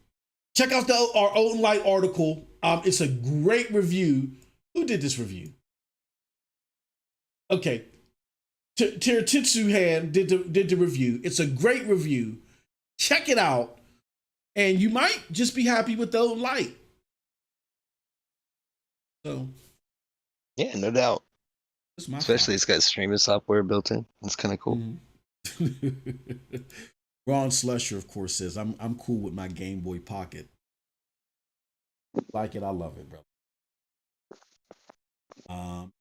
Check out our Odin Light article. It's a great review. Who did this review? Okay. Tirititsuhan did the review. It's a great review. Check it out. And you might just be happy with the Odin Light. So. Yeah, no doubt. Especially it's got streaming software built in. It's kind of cool. Mm-hmm. Ron Slusher, of course, says I'm cool with my Game Boy Pocket. Like it, I love it, bro.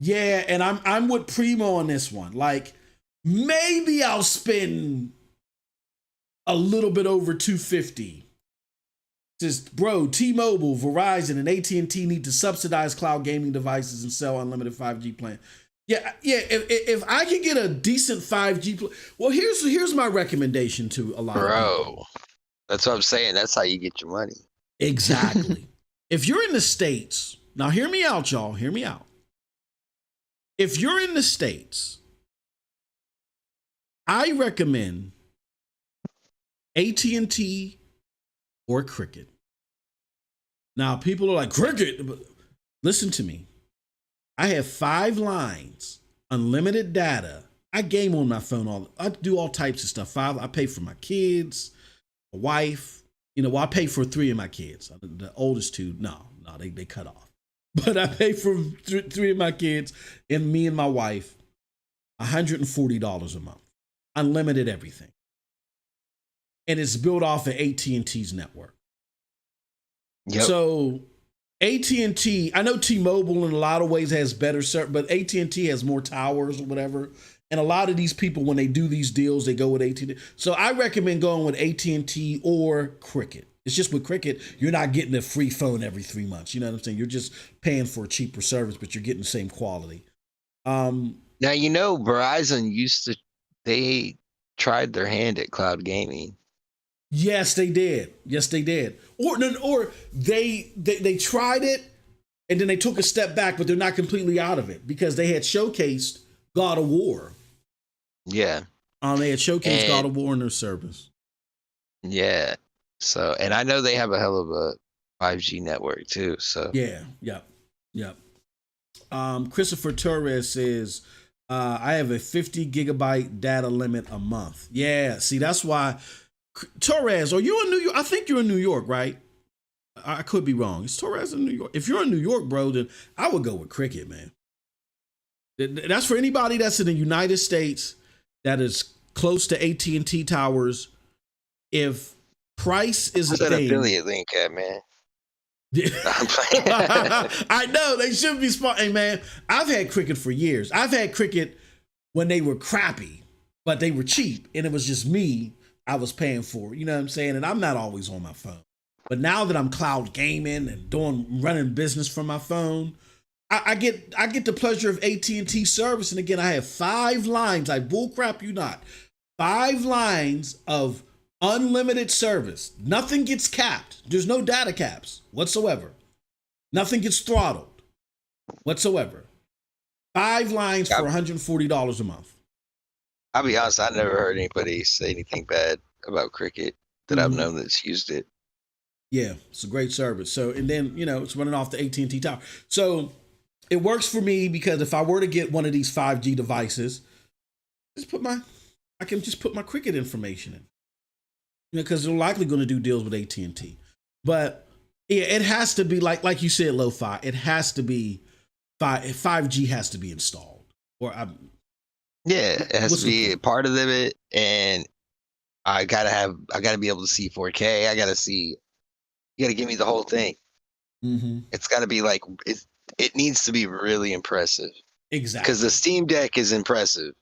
Yeah, and I'm with Primo on this one. Like, maybe I'll spend a little bit over $250. Says, bro, T-Mobile, Verizon, and AT&T need to subsidize cloud gaming devices and sell unlimited 5G plan. Yeah. If I can get a decent 5G plan, well, here's my recommendation to a lot of people. That's what I'm saying. That's how you get your money. Exactly. If you're in the States, now hear me out, y'all. Hear me out. If you're in the States, I recommend AT&T or Cricket. Now, people are like, Cricket, but listen to me. I have 5 lines, unlimited data. I game on my phone. I do all types of stuff. I pay for my kids, my wife. I pay for 3 of my kids. The oldest 2, no, they cut off. But I pay for 3 of my kids and me and my wife $140 a month. Unlimited everything. And it's built off of AT&T's network. Yep. So AT&T, I know T-Mobile in a lot of ways has better service, but AT&T has more towers or whatever. And a lot of these people, when they do these deals, they go with AT&T. So I recommend going with AT&T or Cricket. It's just with Cricket, you're not getting a free phone every 3 months. You know what I'm saying? You're just paying for a cheaper service, but you're getting the same quality. Now, Verizon they tried their hand at cloud gaming. Yes, they did. Or they tried it and then they took a step back, but they're not completely out of it because they had showcased God of War. Yeah. They had showcased God of War in their service. Yeah. So, and I know they have a hell of a 5G network too. So Yep. Christopher Torres says, I have a 50 gigabyte data limit a month. Yeah, see, that's why. Torres, are you in New York? I think you're in New York, right? I could be wrong. Is Torres in New York? If you're in New York, bro, then I would go with Cricket, man. That's for anybody that's in the United States that is close to AT&T towers. If price is a thing, affiliate link at, man. I know they should be smart. Hey, man, I've had Cricket for years. I've had Cricket when they were crappy, but they were cheap, and it was just me I was paying for. You know what I'm saying? And I'm not always on my phone. But now that I'm cloud gaming and running business from my phone, I get the pleasure of AT&T service. And again, I have 5 lines. I bullcrap you not. 5 lines of unlimited service. Nothing gets capped. There's no data caps whatsoever. Nothing gets throttled whatsoever. 5 lines for $140 a month. I'll be honest, I never heard anybody say anything bad about Cricket that I've known that's used it. Yeah, it's a great service. So, and then, it's running off the AT&T tower. So it works for me because if I were to get one of these 5G devices, I can just put my Cricket information in. Because they're likely going to do deals with AT&T. But yeah, it has to be like you said, Lo-Fi. It has to be 5G has to be installed. It has to be a part of it, and I gotta be able to see 4K. You gotta give me the whole thing. It's gotta be like it needs to be really impressive. Exactly. Because the Steam Deck is impressive.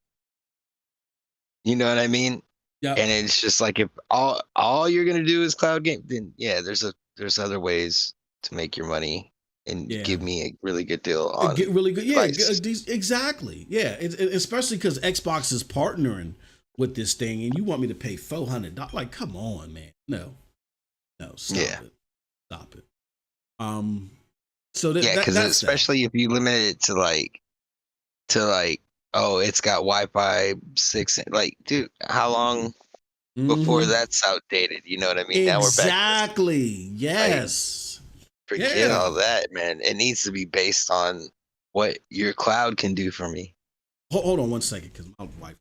You know what I mean? Yeah. And it's just like if all you're gonna do is cloud game, then yeah, there's other ways to make your money and give me a really good deal on get really good. Yeah, devices. Exactly. Yeah, especially because Xbox is partnering with this thing, and you want me to pay $400? Like, come on, man. No, stop it. So because especially if you limit it to like, oh, it's got Wi-Fi 6. Like, dude, how long before that's outdated? You know what I mean? Exactly. Now we're back. Yes. Forget all that, man. It needs to be based on what your cloud can do for me. Hold on one second, because my wife.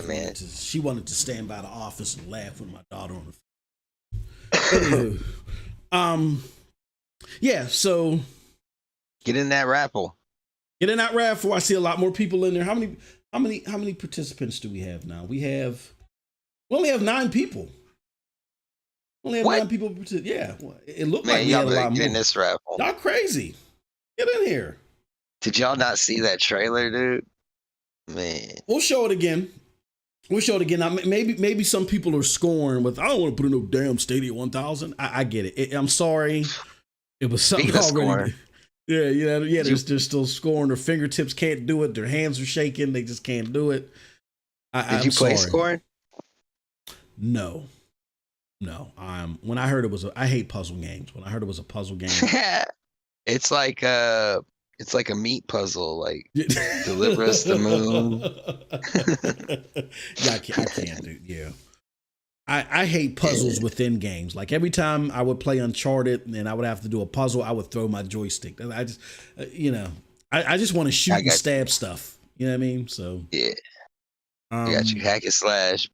Man. She wanted to stand by the office and laugh with my daughter on the phone. Anywho, so get in that raffle. I see a lot more people in there. How many participants do we have now? We only have 9 people. Only have 9 people. Yeah, it looked like we had a lot more. In this raffle. Y'all crazy. Get in here. Did y'all not see that trailer, dude? Man, we'll show it again. Now, maybe some people are scoring with, I don't want to put in no damn Stadia 1000. I get it. I'm sorry. It was something already. Yeah. They're still scoring. Their fingertips can't do it. Their hands are shaking. They just can't do it. Did you play scoring? No. When I heard I hate puzzle games. When I heard it was a puzzle game, it's like a meat puzzle. Like, deliver us the moon. I can't do. Yeah. I hate puzzles within games. Like every time I would play Uncharted and I would have to do a puzzle, I would throw my joystick. I just, I just want to shoot and stab stuff. You know what I mean? So yeah, I got you. Hack and slash.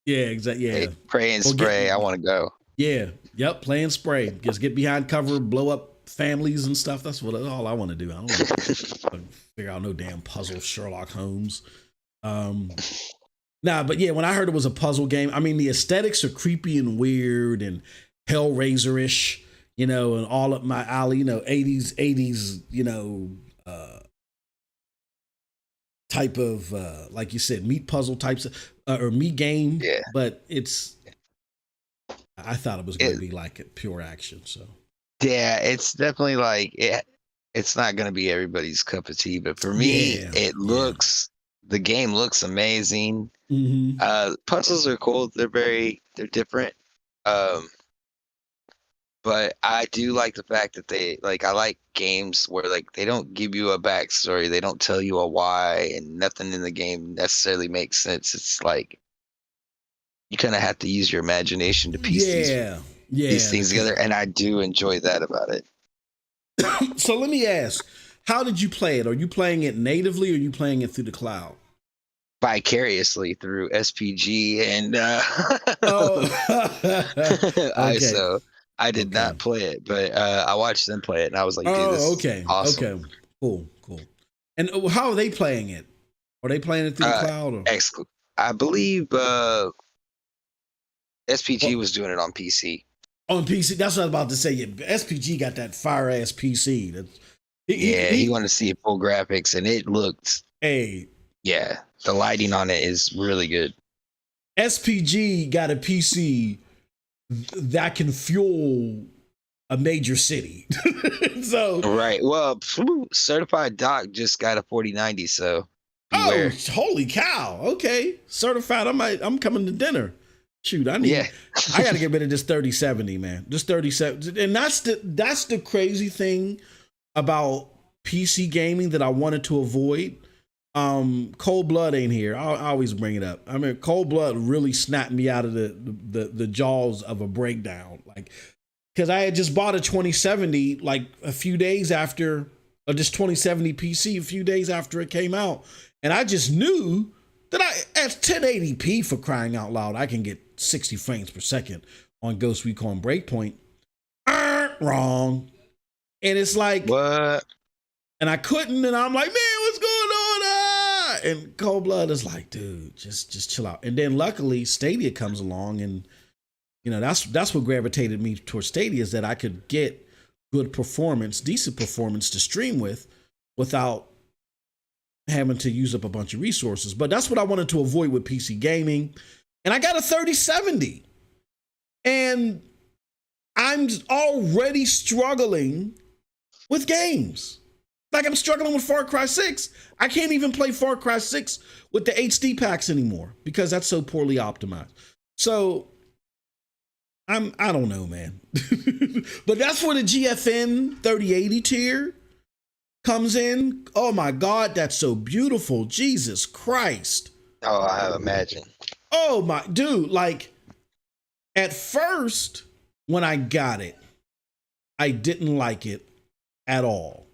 Yeah, exactly. Yeah, hey, pray and spray. I want to go. Yeah, yep. Play and spray. Just get behind cover, blow up families and stuff. That's all I want to do. I don't want to figure out no damn puzzle, Sherlock Holmes. But yeah, when I heard it was a puzzle game, I mean, the aesthetics are creepy and weird and Hellraiser-ish, and all up my alley, 80s, type of, like you said, meat puzzle types or meat game. Yeah. But I thought it was going to be like pure action. So. Yeah, it's definitely like it's not going to be everybody's cup of tea, but for me, the game looks amazing. Puzzles are cool. They're different. But I do like the fact that I like games where they don't give you a backstory. They don't tell you a why, and nothing in the game necessarily makes sense. It's like you kind of have to use your imagination to piece these things together. And I do enjoy that about it. So let me ask, how did you play it? Are you playing it natively or are you playing it through the cloud? Vicariously through SPG and Okay. I did not play it, but I watched them play it and I was like, dude, this is awesome. Okay, cool. And how are they playing it? Are they playing it through the cloud? Or? I believe SPG was doing it on PC. On PC, that's what I was about to say. Yeah, SPG got that fire ass PC. He wanted to see full graphics, and it looked. Hey, yeah, the lighting on it is really good. SPG got a PC that can fuel a major city. So right. Well, certified doc just got a 4090, so beware. Oh, holy cow! Okay, certified. I'm coming to dinner. Shoot, I got to get rid of this 3070, man. This 3070, and that's the crazy thing about PC gaming that I wanted to avoid. Cold Blood ain't here. I always bring it up. I mean, Cold Blood really snapped me out of the jaws of a breakdown, like, because I had just bought a 2070 like a few days after, or this 2070 PC a few days after it came out, and I just knew that at 1080p, for crying out loud, I can get 60 frames per second on Ghost Recon Breakpoint. Wrong. And it's like, what? And I couldn't, and I'm like, man, what's going on? And Cold Blood is like, dude, just chill out. And then luckily Stadia comes along, and that's what gravitated me towards Stadia, is that I could get good performance, decent performance to stream without having to use up a bunch of resources. But that's what I wanted to avoid with PC gaming. And I got a 3070. And I'm already struggling with games. Like, I'm struggling with Far Cry 6. I can't even play Far Cry 6 with the HD packs anymore because that's so poorly optimized. So I don't know, man. But that's where the GFN 3080 tier comes in. Oh my God, that's so beautiful. Jesus Christ. Oh, I imagine. Oh my dude, like, at first when I got it, I didn't like it at all.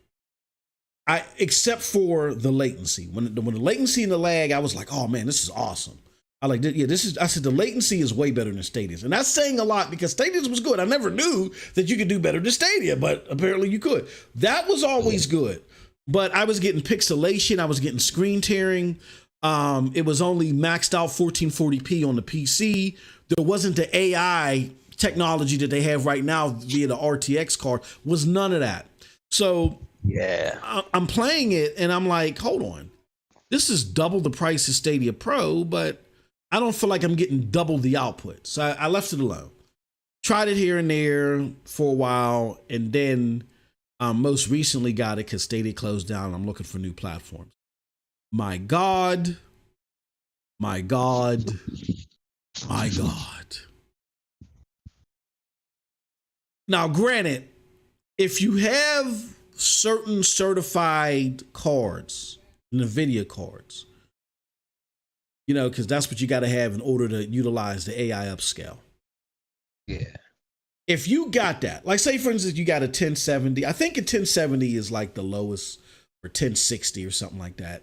Except for the latency. When the latency and the lag, I was like, oh man, this is awesome. I said the latency is way better than Stadia's. And that's saying a lot because Stadia's was good. I never knew that you could do better than Stadia, but apparently you could. That was always good. But I was getting pixelation. I was getting screen tearing. It was only maxed out 1440p on the PC. There wasn't the AI technology that they have right now via the RTX card. Was none of that. So yeah, I'm playing it and I'm like, hold on. This is double the price of Stadia Pro, but I don't feel like I'm getting double the output. So I left it alone. Tried it here and there for a while, and then most recently got it because Stadia closed down and I'm looking for new platforms. My God. My God. My God. Now, granted, if you have certain certified cards, NVIDIA cards, because that's what you got to have in order to utilize the AI upscale. Yeah. If you got that, like say for instance, you got a 1070, I think a 1070 is like the lowest, or 1060 or something like that.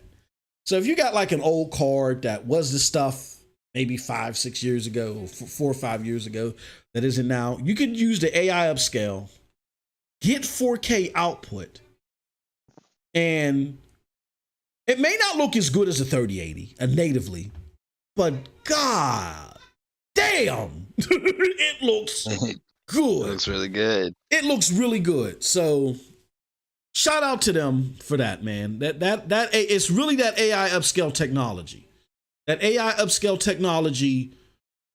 So if you got like an old card that was the stuff maybe 5-6 years ago, or 4 or 5 years ago, that isn't now, you could use the AI upscale, get 4K output, and it may not look as good as a 3080 natively, but God damn, it looks good. It looks really good. It looks really good. So shout out to them for that, man. That it's really that AI upscale technology. That AI upscale technology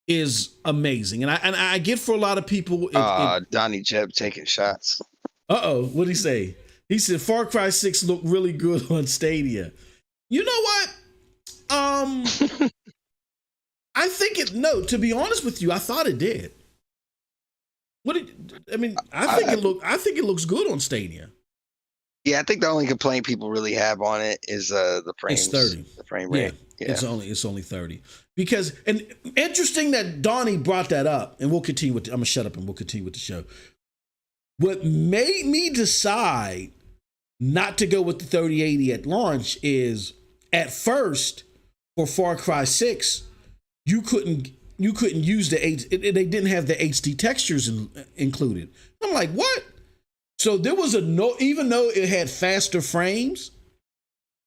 is amazing, and I get for a lot of people. Donnie Jeb taking shots. What'd he say? He said Far Cry 6 looked really good on Stadia. You know what? I think to be honest with you, I thought it did. I think it looks good on Stadia. Yeah, I think the only complaint people really have on it is the frames. It's 30. The frame rate. Yeah. It's only 30. Because, and interesting that Donnie brought that up, and we'll continue with I'm gonna shut up and we'll continue with the show. What made me decide not to go with the 3080 at launch is, at first, for Far Cry 6, you couldn't use they didn't have the HD textures included. I'm like, what? So there was even though it had faster frames,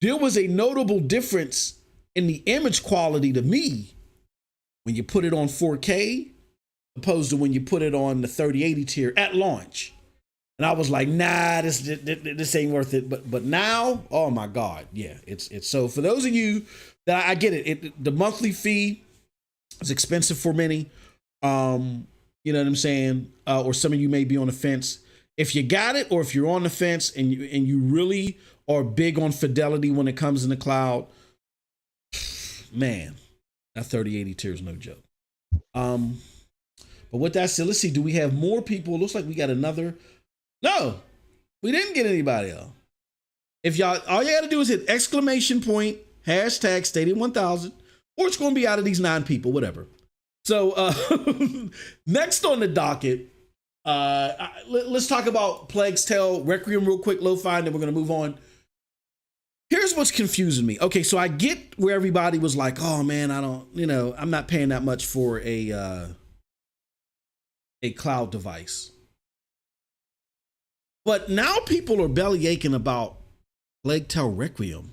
there was a notable difference in the image quality to me when you put it on 4K opposed to when you put it on the 3080 tier at launch. And I was like, nah, this ain't worth it. But now, oh my God, yeah, it's so for those of you that I get it, the monthly fee is expensive for many. You know what I'm saying? Or some of you may be on the fence. If you got it, or if you're on the fence and you really are big on fidelity when it comes in the cloud, man, that 3080 tier is no joke. But with that said, let's see. Do we have more people? Looks like we got another. No, we didn't get anybody else. If y'all, all you got to do is hit exclamation point, hashtag Stadia1000, or it's going to be out of these 9 people, whatever. So next on the docket, let's talk about Plague's Tale Requiem real quick, lo-fi, and then we're going to move on. Here's what's confusing me. Okay, so I get where everybody was like, oh man, I'm not paying that much for a cloud device. But now people are belly aching about Plague Tale Requiem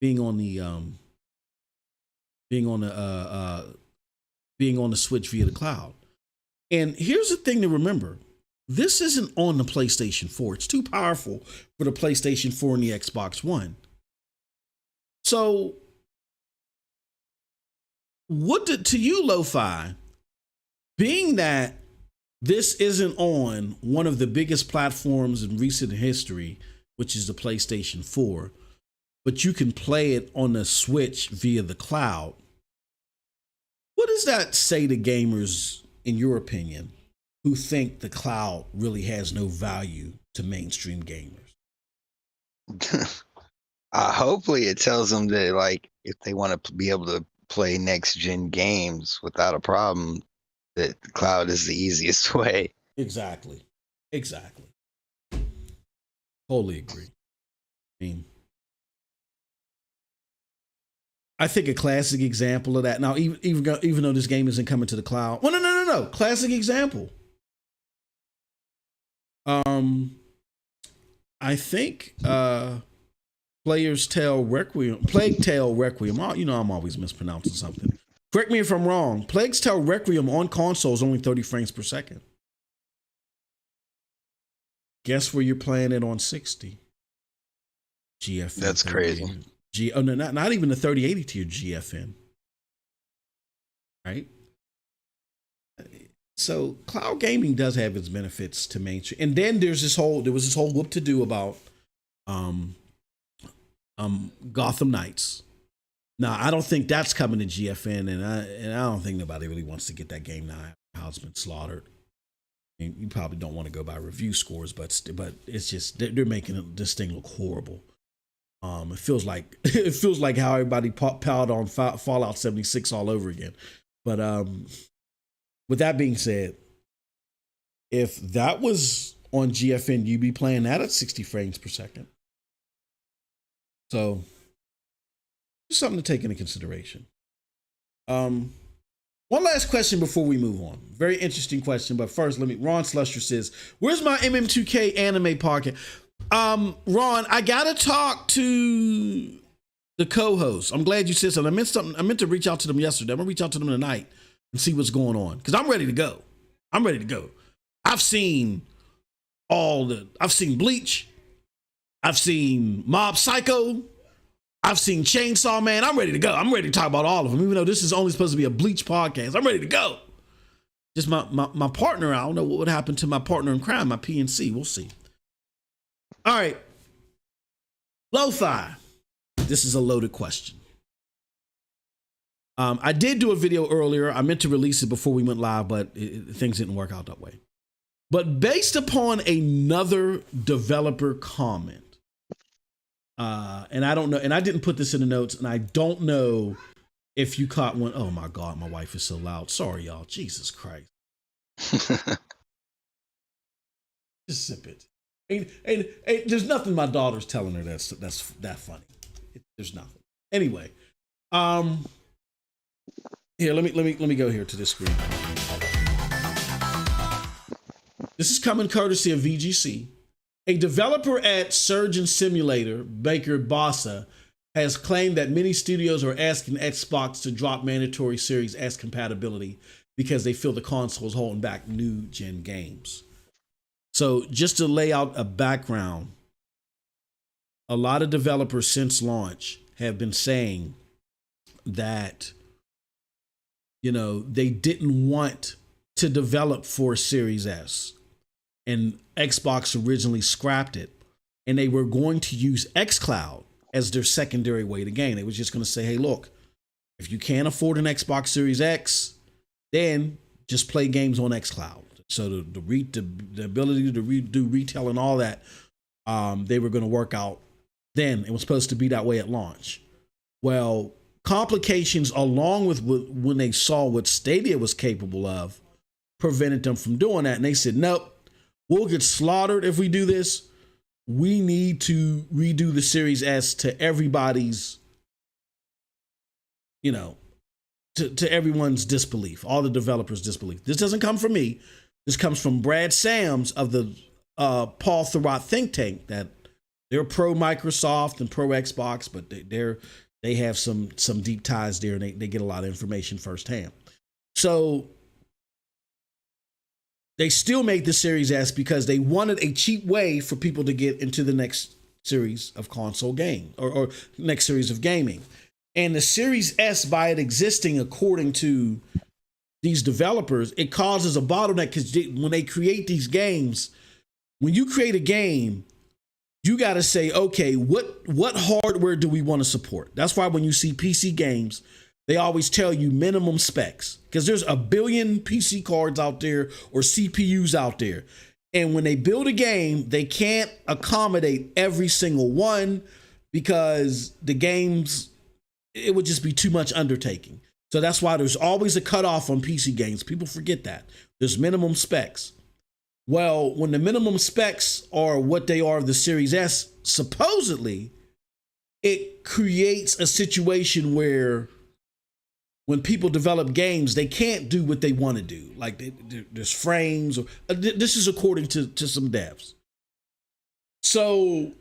being on the Switch via the cloud. And here's the thing to remember. This isn't on the PlayStation 4. It's too powerful for the PlayStation 4 and the Xbox One. So to you, Lo-Fi, being that this isn't on one of the biggest platforms in recent history, which is the PlayStation 4, but you can play it on the Switch via the cloud, what does that say to gamers, in your opinion, who think the cloud really has no value to mainstream gamers? Hopefully it tells them that, like, if they want to be able to play next gen games without a problem, that the cloud is the easiest way. Exactly. Totally agree. I mean, I think a classic example of that. Now, even though this game isn't coming to the cloud, well, no. Classic example. I think Plague Tale Requiem. I'm always mispronouncing something. Correct me if I'm wrong. Plague Tale Requiem on console is only 30 frames per second. Guess where you're playing it on 60? GFN. That's crazy. Not even the 3080 tier GFN. Right? So cloud gaming does have its benefits to mainstream. And then there was this whole whoop to do about Gotham Knights. Now, I don't think that's coming to GFN, and I don't think nobody really wants to get that game now. How it's been slaughtered. I mean, you probably don't want to go by review scores, but it's just they're making this thing look horrible. It feels like how everybody piled on Fallout 76 all over again. But with that being said, if that was on GFN, you'd be playing that at 60 frames per second. So just something to take into consideration. One last question before we move on. Very interesting question, but first, Ron Slusher says, where's my MM2K anime podcast? Ron, I gotta talk to the co-host. I'm glad you said something. I meant to reach out to them yesterday. I'm gonna reach out to them tonight and see what's going on, because I'm ready to go. I've seen Bleach. I've seen Mob Psycho. I've seen Chainsaw Man. I'm ready to go. I'm ready to talk about all of them, even though this is only supposed to be a Bleach podcast. I'm ready to go. Just my partner, I don't know what would happen to my partner in crime, my PNC. We'll see. All right. Lo-Fi. This is a loaded question. I did do a video earlier. I meant to release it before we went live, but things didn't work out that way. But based upon another developer comment, and I don't know, and I didn't put this in the notes, and I don't know if you caught one. Oh my God, my wife is so loud. Sorry, y'all. Jesus Christ. Just sip it. And there's nothing my daughter's telling her that's that funny. There's nothing. Anyway, here, let me go here to this screen. This is coming courtesy of VGC. A developer at Surgeon Simulator, Baker Bossa, has claimed that many studios are asking Xbox to drop mandatory Series S compatibility because they feel the console is holding back new gen games. So just to lay out a background, a lot of developers since launch have been saying that, you know, they didn't want to develop for Series S, and Xbox originally scrapped it, and they were going to use xCloud as their secondary way to game. They was just going to say, hey, look, if you can't afford an Xbox Series X, then just play games on xCloud. So the ability to do retail and all that, they were going to work out then. It was supposed to be that way at launch. Well, complications along with when they saw what Stadia was capable of prevented them from doing that. And they said, nope, we'll get slaughtered if we do this. We need to redo the Series S to everybody's, you know, to everyone's disbelief, all the developers' disbelief. This doesn't come from me. This comes from Brad Sams of the Paul Thurrott think tank, that they're pro Microsoft and pro Xbox, but they have some deep ties there, and they get a lot of information firsthand. So they still made the Series S because they wanted a cheap way for people to get into the next series of console game or next series of gaming. And the Series S, by it existing, according to these developers, it causes a bottleneck because when they create these games, when you create a game, you got to say, okay, what hardware do we want to support? That's why when you see PC games, they always tell you minimum specs, because there's a billion PC cards out there or CPUs out there. And when they build a game, they can't accommodate every single one because the games, it would just be too much undertaking. So that's why there's always a cutoff on PC games. People forget that. There's minimum specs. Well, when the minimum specs are what they are of the Series S, supposedly, it creates a situation where when people develop games, they can't do what they want to do. Like there's frames, or this is according to some devs. So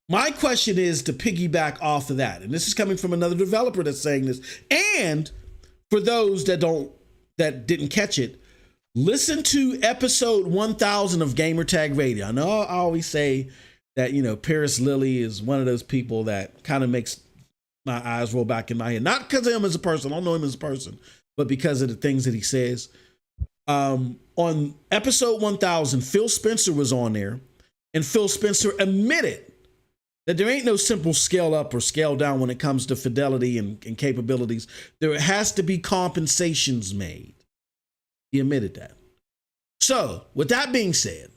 my question is to piggyback off of that, and this is coming from another developer that's saying this. And for those that didn't catch it, listen to episode 1000 of Gamertag Radio. I know I always say that, you know, Paris Lilly is one of those people that kind of makes my eyes roll back in my head. Not because of him as a person, I don't know him as a person, but because of the things that he says. On episode 1000, Phil Spencer was on there, and Phil Spencer admitted that there ain't no simple scale up or scale down when it comes to fidelity and capabilities. There has to be compensations made. He admitted that. So, with that being said,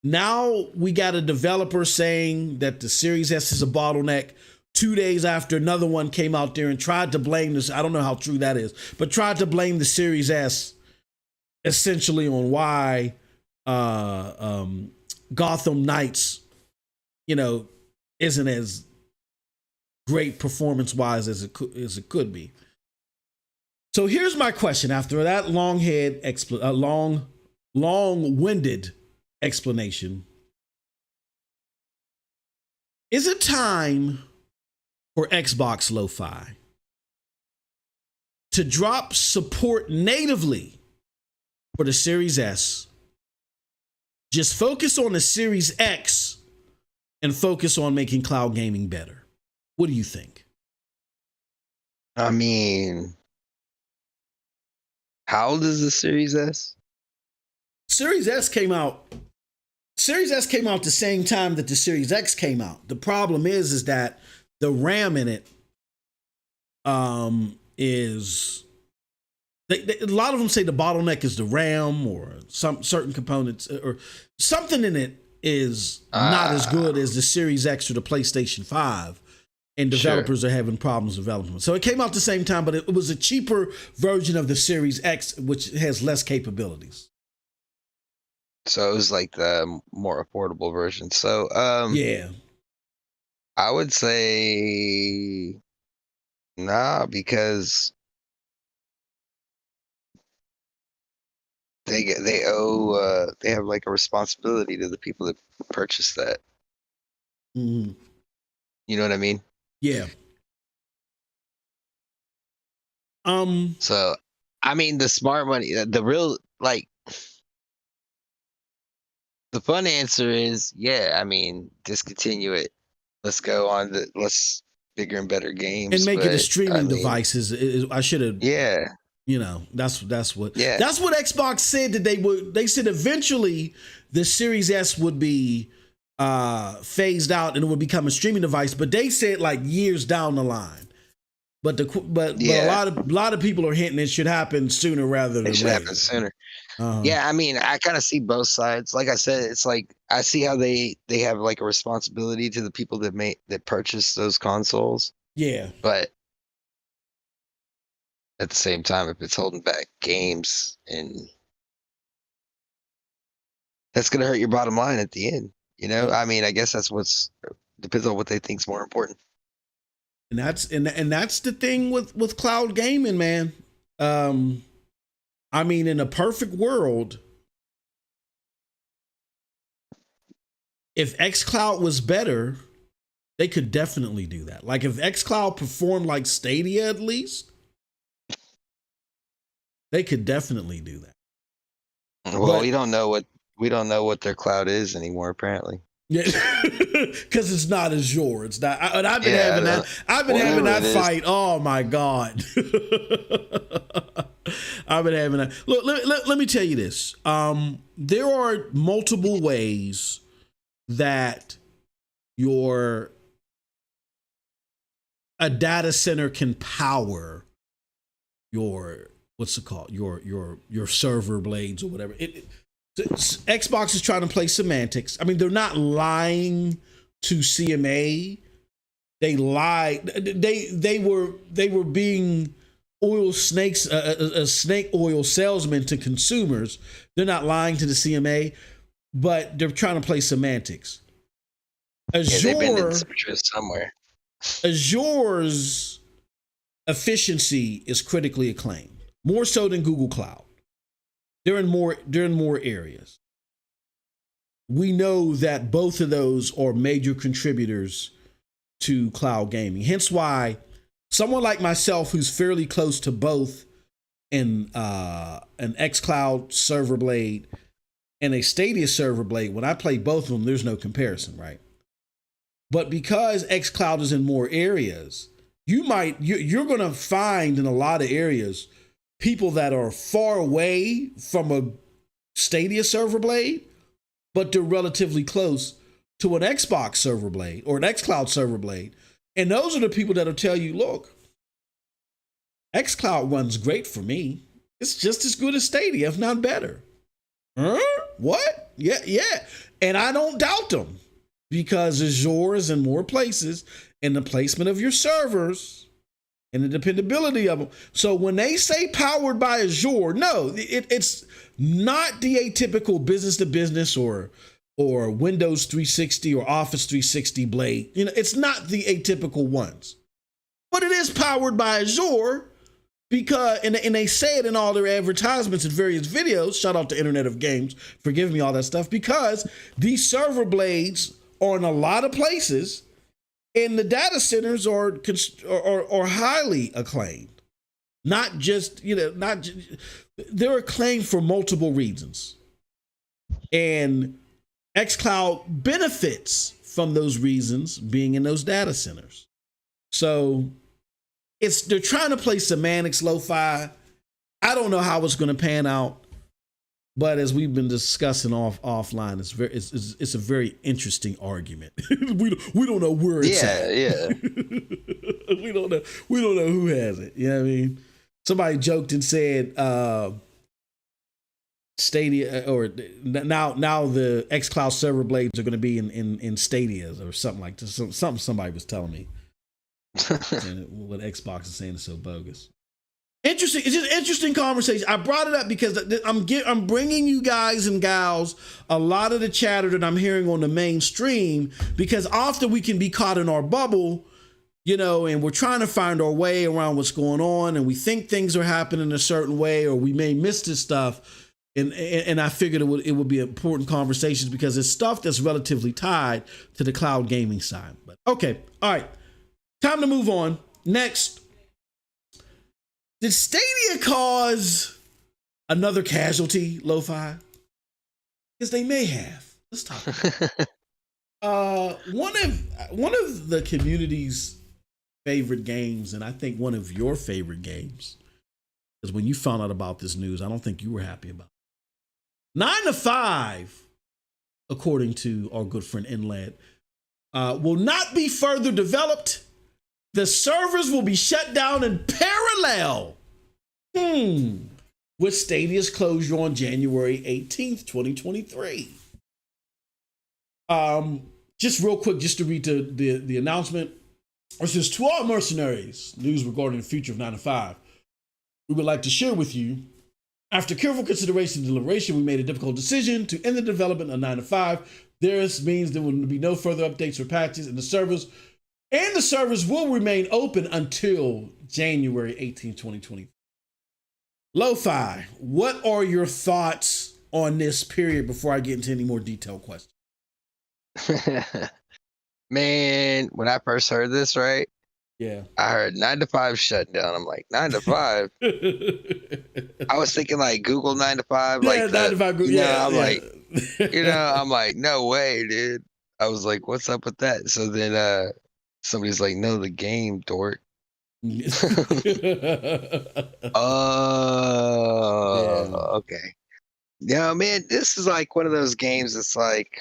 now we got a developer saying that the Series S is a bottleneck 2 days after another one came out there and tried to blame this. I don't know how true that is, but tried to blame the Series S essentially on why Gotham Knights, you know, isn't as great performance-wise as it could be. So here's my question after that long-winded explanation. Is it time for Xbox Lo-Fi to drop support natively for the Series S, just focus on the Series X, and focus on making cloud gaming better? What do you think? I mean, how old is the Series S? Series S came out the same time that the Series X came out. The problem is that the RAM in it is a lot of them say the bottleneck is the RAM or some certain components or something in it is not as good as the Series X or the PlayStation 5. And developers are having problems developing. So it came out the same time, but it was a cheaper version of the Series X, which has less capabilities. So it was like the more affordable version. So yeah, I would say nah, because they have like a responsibility to the people that purchase that. Mm-hmm. You know what I mean? Yeah. So, I mean, the smart money, the real, like, the fun answer is, yeah, I mean, discontinue it. Let's go on to let's bigger and better and games. make it a But I streaming mean, device. I should have, yeah, that's what yeah, Xbox said that they would. They said eventually the Series S would be phased out and it would become a streaming device. But they said like years down the line. But but a yeah. lot of people are hinting it should happen sooner rather It than should later. happen sooner. Yeah, I mean, I kind of see both sides. Like I said, it's like I see how they have like a responsibility to the people that purchase those consoles. Yeah. But at the same time, if it's holding back games, and that's gonna hurt your bottom line at the end. I mean, I guess that's depends on what they think's more important. And that's the thing with cloud gaming, man. I mean, in a perfect world, if xCloud was better, they could definitely do that. Like if xCloud performed like Stadia, at least, they could definitely do that. Well, we don't know what their cloud is anymore, apparently. Yeah, because it's not Azure. It's not. And I've been having that. I've been having that fight. Oh my god. I've been having that. Look, let me tell you this. There are multiple ways that a data center can power your server blades or whatever. Xbox is trying to play semantics. I mean, they're not lying to CMA. They lied. They were being oil snakes, a snake oil salesman to consumers. They're not lying to the CMA, but they're trying to play semantics. Azure, they've been in some truth somewhere. Azure's efficiency is critically acclaimed, more so than Google Cloud. They're in more areas. We know that both of those are major contributors to cloud gaming. Hence why someone like myself, who's fairly close to both an xCloud server blade and a Stadia server blade, when I play both of them, there's no comparison, right? But because xCloud is in more areas, you're going to find in a lot of areas people that are far away from a Stadia server blade, but they're relatively close to an Xbox server blade or an xCloud server blade. And those are the people that'll tell you, look, xCloud runs great for me. It's just as good as Stadia, if not better. Huh? What? Yeah. And I don't doubt them because Azure is in more places, and the placement of your servers and the dependability of them. So when they say powered by Azure, no, it's not the atypical business to business or Windows 360 or Office 360 blade. It's not the atypical ones, but it is powered by Azure because, and they say it in all their advertisements and various videos. Shout out to Internet of Games for giving me all that stuff, because these server blades are in a lot of places. And the data centers are highly acclaimed. They're acclaimed for multiple reasons. And xCloud benefits from those reasons being in those data centers. So they're trying to play semantics, lo-fi. I don't know how it's going to pan out. But as we've been discussing offline, it's a very interesting argument. we don't know where it's at. Yeah. we don't know who has it. You know what I mean? Somebody joked and said Stadia, or now the xCloud server blades are going to be in Stadia or something like this. Something somebody was telling me. And what Xbox is saying is so bogus. Interesting. It's just interesting conversation. I brought it up because I'm bringing you guys and gals a lot of the chatter that I'm hearing on the mainstream, because often we can be caught in our bubble, and we're trying to find our way around what's going on, and we think things are happening a certain way, or we may miss this stuff. And I figured it would be important conversations because it's stuff that's relatively tied to the cloud gaming side. But okay, all right, time to move on. Next. Did Stadia cause another casualty, Lo-Fi? Because they may have. Let's talk about it. One of the community's favorite games, and I think one of your favorite games, because when you found out about this news, I don't think you were happy about it. 9 to 5, according to our good friend Inlet, will not be further developed. The servers will be shut down in parallel with Stadia's closure on January 18th, 2023. Just real quick, just to read the announcement. It says, to all mercenaries, news regarding the future of 9 to 5. We would like to share with you, after careful consideration and deliberation, we made a difficult decision to end the development of 9 to 5. This means there will be no further updates or patches in the servers, and the servers will remain open until January 18, 2020. Lo-Fi, what are your thoughts on this period before I get into any more detailed questions? Man, when I first heard this, right? Yeah. I heard 9 to 5 shut down. I'm like, 9 to 5? I was thinking like Google 9 to 5. Yeah, like 9 to 5 Google. Yeah, I'm like, I'm like, no way, dude. I was like, what's up with that? So then somebody's like, no, the game, dork. Oh, okay. Yeah, man, this is like one of those games. It's like,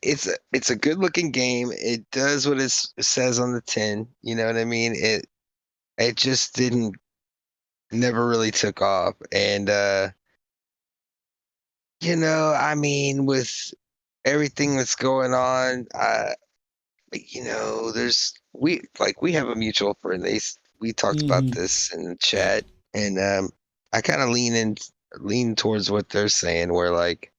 it's a good looking game. It does what it says on the tin. You know what I mean? It just never really took off. And I mean, with everything that's going on, we have a mutual friend. We talked about this in the chat, and I kind of lean towards what they're saying, where like,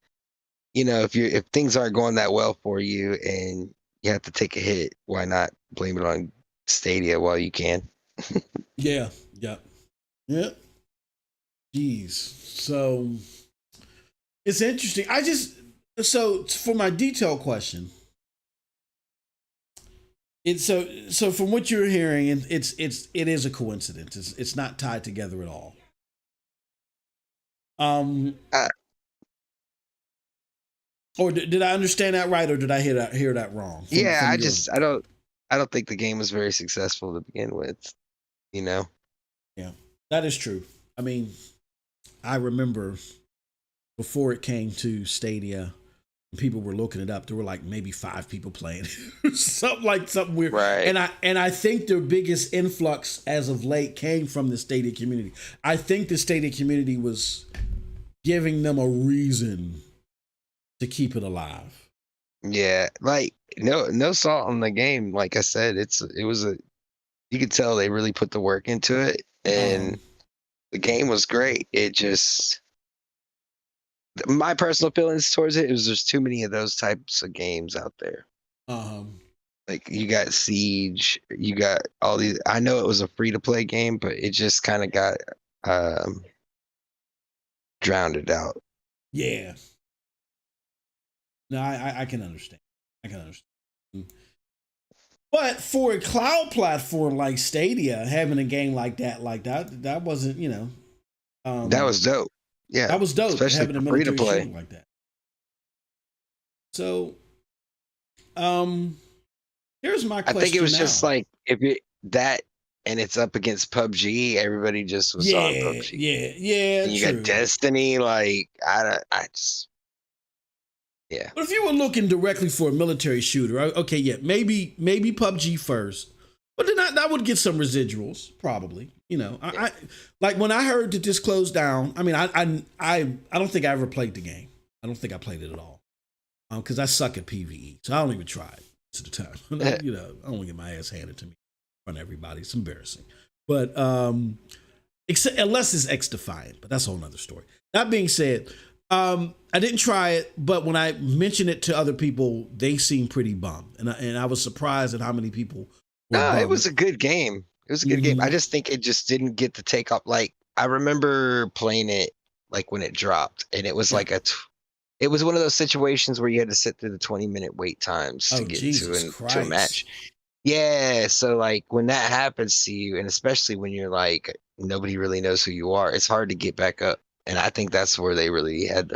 if things aren't going that well for you and you have to take a hit, why not blame it on Stadia while you can? Yeah. Jeez. So it's interesting. So for my detailed question, it's so from what you're hearing, it is a coincidence. It's not tied together at all. Or did I understand that right, or did I hear that wrong? I don't think the game was very successful to begin with. Yeah, that is true. I mean, I remember before it came to Stadia, people were looking it up. There were like maybe 5 people playing, something weird. Right. And I think their biggest influx as of late came from the Stadia community. I think the Stadia community was giving them a reason to keep it alive. Yeah, like no salt on the game. Like I said, you could tell they really put the work into it, and the game was great. It just, my personal feelings towards it was there's too many of those types of games out there. Like you got Siege, you got all these. I know it was a free to play game, but it just kind of got drowned out. Yeah. No, I can understand. But for a cloud platform like Stadia, having a game like that wasn't, that was dope. Yeah, that was dope. Especially having a free to play like that. So, here's my question. I think it was now. just like and it's up against PUBG. Everybody just was on PUBG. Yeah. And you got Destiny. Like yeah. But if you were looking directly for a military shooter, okay, yeah, maybe PUBG first, but then I would get some residuals probably. I like when I heard that this closed down. I mean, I don't think I ever played the game. I don't think I played it at all, because I suck at PvE, so I don't even try it most of the time. I don't want to get my ass handed to me in front of everybody. It's embarrassing, but except unless it's X-Defiant, but that's a whole nother story. That being said. I didn't try it, but when I mentioned it to other people, they seemed pretty bummed, and I was surprised at how many people. It was a good game. It was a good game. I just think it just didn't get the take up. Like I remember playing it like when it dropped, and it was like it was one of those situations where you had to sit through the 20-minute wait times to get to a match. Yeah, so like when that happens to you, and especially when you're like nobody really knows who you are, it's hard to get back up. And I think that's where they really had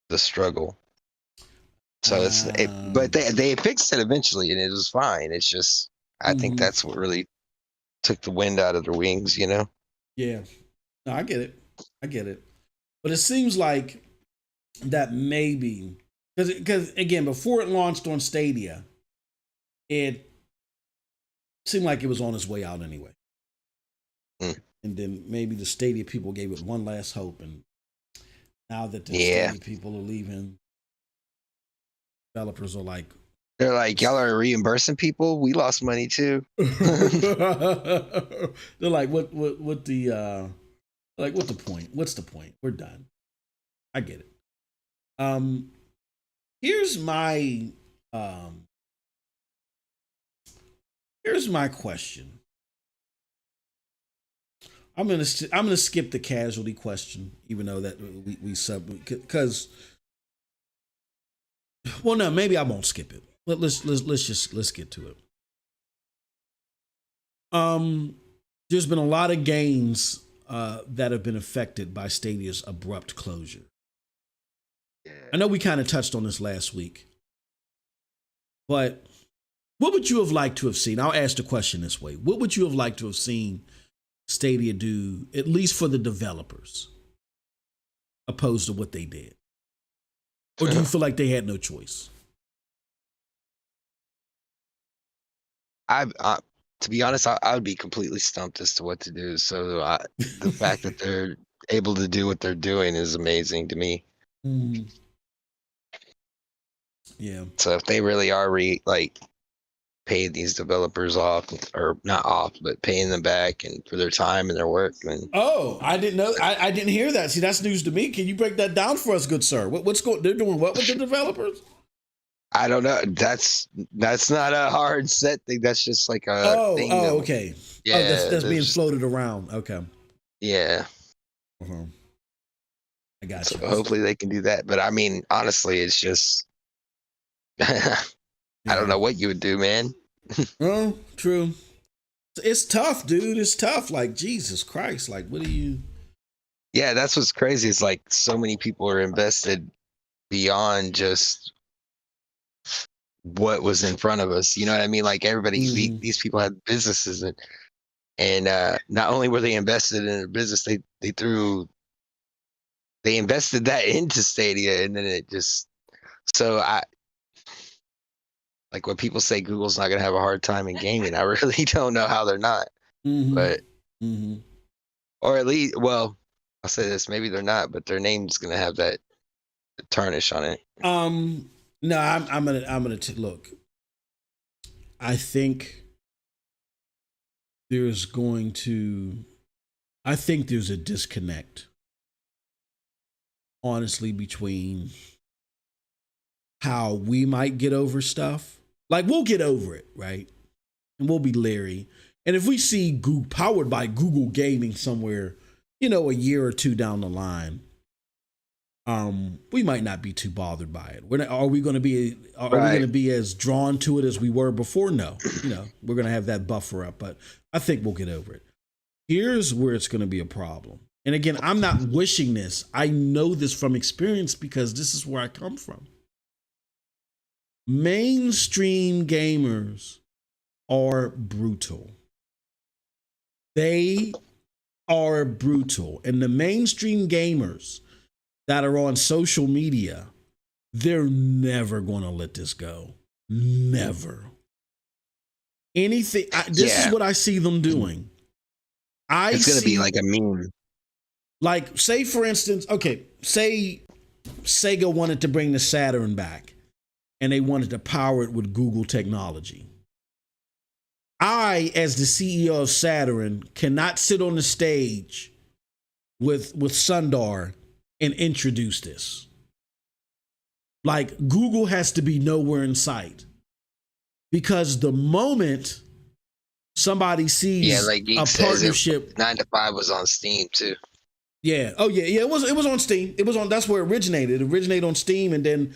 the struggle. So but Um, they fixed it eventually, and it was fine. It's just I think mhm. that's what really took the wind out of their wings, you know? Yeah, no, I get it. I get it. But it seems like that maybe because again, before it launched on Stadia, it seemed like it was on its way out anyway. Mm. And then maybe the Stadia people gave it one last hope, and now that the Yeah. Stadia people are leaving, developers are like, They're like, y'all are reimbursing people. We lost money too. they're like, what the like, what the point? What's the point? We're done. I get it. Here's my here's my question. I'm gonna skip the casualty question, even though that we sub because well, no, maybe I won't skip it. Let's get to it. There's been a lot of games that have been affected by Stadia's abrupt closure. Yeah. I know we kind of touched on this last week, but what would you have liked to have seen? I'll ask the question this way: what would you have liked to have seen Stadia do, at least for the developers, opposed to what they did? Or do you feel like they had no choice? To be honest, I would be completely stumped as to what to do. So the fact that they're able to do what they're doing is amazing to me. Mm. Yeah. So if they really are paying these developers off, or not off, but paying them back and for their time and their work, and Oh, I didn't know. I didn't hear that. See, that's news to me. Can you break that down for us, good sir? What's going? They're doing what with the developers? I don't know. That's not a hard set thing. That's just like a thing. Okay. Yeah, oh, that's being floated around. Okay. Yeah. Uh-huh. I got So you. hopefully they can do that. But I mean, honestly, it's just I don't know what you would do, man. Oh, true. It's tough, dude. It's tough. Like, Jesus Christ. Like, what do you? Yeah, that's what's crazy. It's like so many people are invested beyond just what was in front of us. You know what I mean? Like everybody, these people had businesses, and not only were they invested in a business, they invested that into Stadia, and then it just like when people say Google's not gonna have a hard time in gaming, I really don't know how they're not. But or at least, well, I'll say this: maybe they're not, but their name's gonna have that tarnish on it. No, I'm gonna look. I think there's a disconnect, honestly, between how we might get over stuff. Like, we'll get over it, right? And we'll be leery. And if we see Google, powered by Google Gaming somewhere, a year or two down the line, we might not be too bothered by it. Are we going to be as drawn to it as we were before? No, we're going to have that buffer up, but I think we'll get over it. Here's where it's going to be a problem. And again, I'm not wishing this. I know this from experience because this is where I come from. Mainstream gamers are brutal. They are brutal. And the mainstream gamers that are on social media, they're never going to let this go. Never. This is what I see them doing. It's going to be like a meme. Like, say, for instance, okay, say Sega wanted to bring the Saturn back and they wanted to power it with Google technology. I, as the CEO of Saturn, cannot sit on the stage with Sundar and introduce this. Like, Google has to be nowhere in sight. Because the moment somebody sees a partnership, 9 to 5 was on Steam too. Yeah. Oh yeah. It was on Steam. That's where it originated. It originated on Steam, and then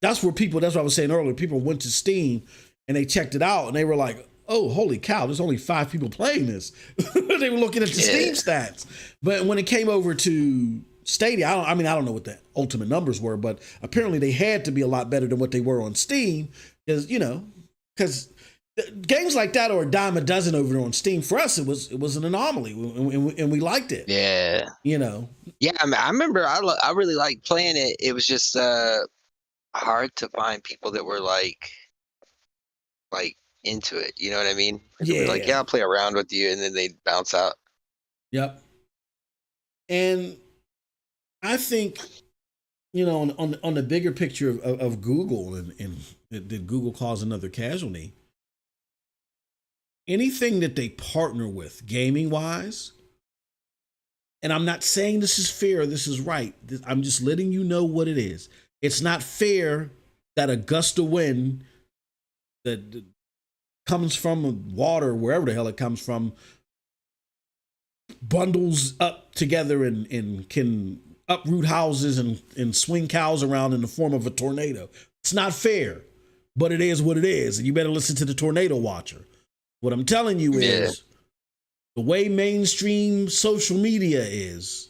that's where that's what I was saying earlier. People went to Steam, and they checked it out and they were like, oh, holy cow, there's only 5 people playing this. They were looking at the Steam stats. But when it came over to Stadia, I don't know what the ultimate numbers were, but apparently they had to be a lot better than what they were on Steam, because games like that are a dime a dozen over there on Steam. For us, it was an anomaly, and we liked it. Yeah. Yeah, I remember I really liked playing it. It was just hard to find people that were like into it. You know what I mean? Yeah. Like, yeah, I'll play around with you, and then they'd bounce out. Yep. And I think, on the bigger picture of Google and did Google cause another casualty? Anything that they partner with gaming wise, and I'm not saying this is fair or this is right. I'm just letting you know what it is. It's not fair that a gust of wind that comes from water, wherever the hell it comes from, bundles up together and can uproot houses and swing cows around in the form of a tornado. It's not fair, but it is what it is. And you better listen to the tornado watcher. What I'm telling you is the way mainstream social media is,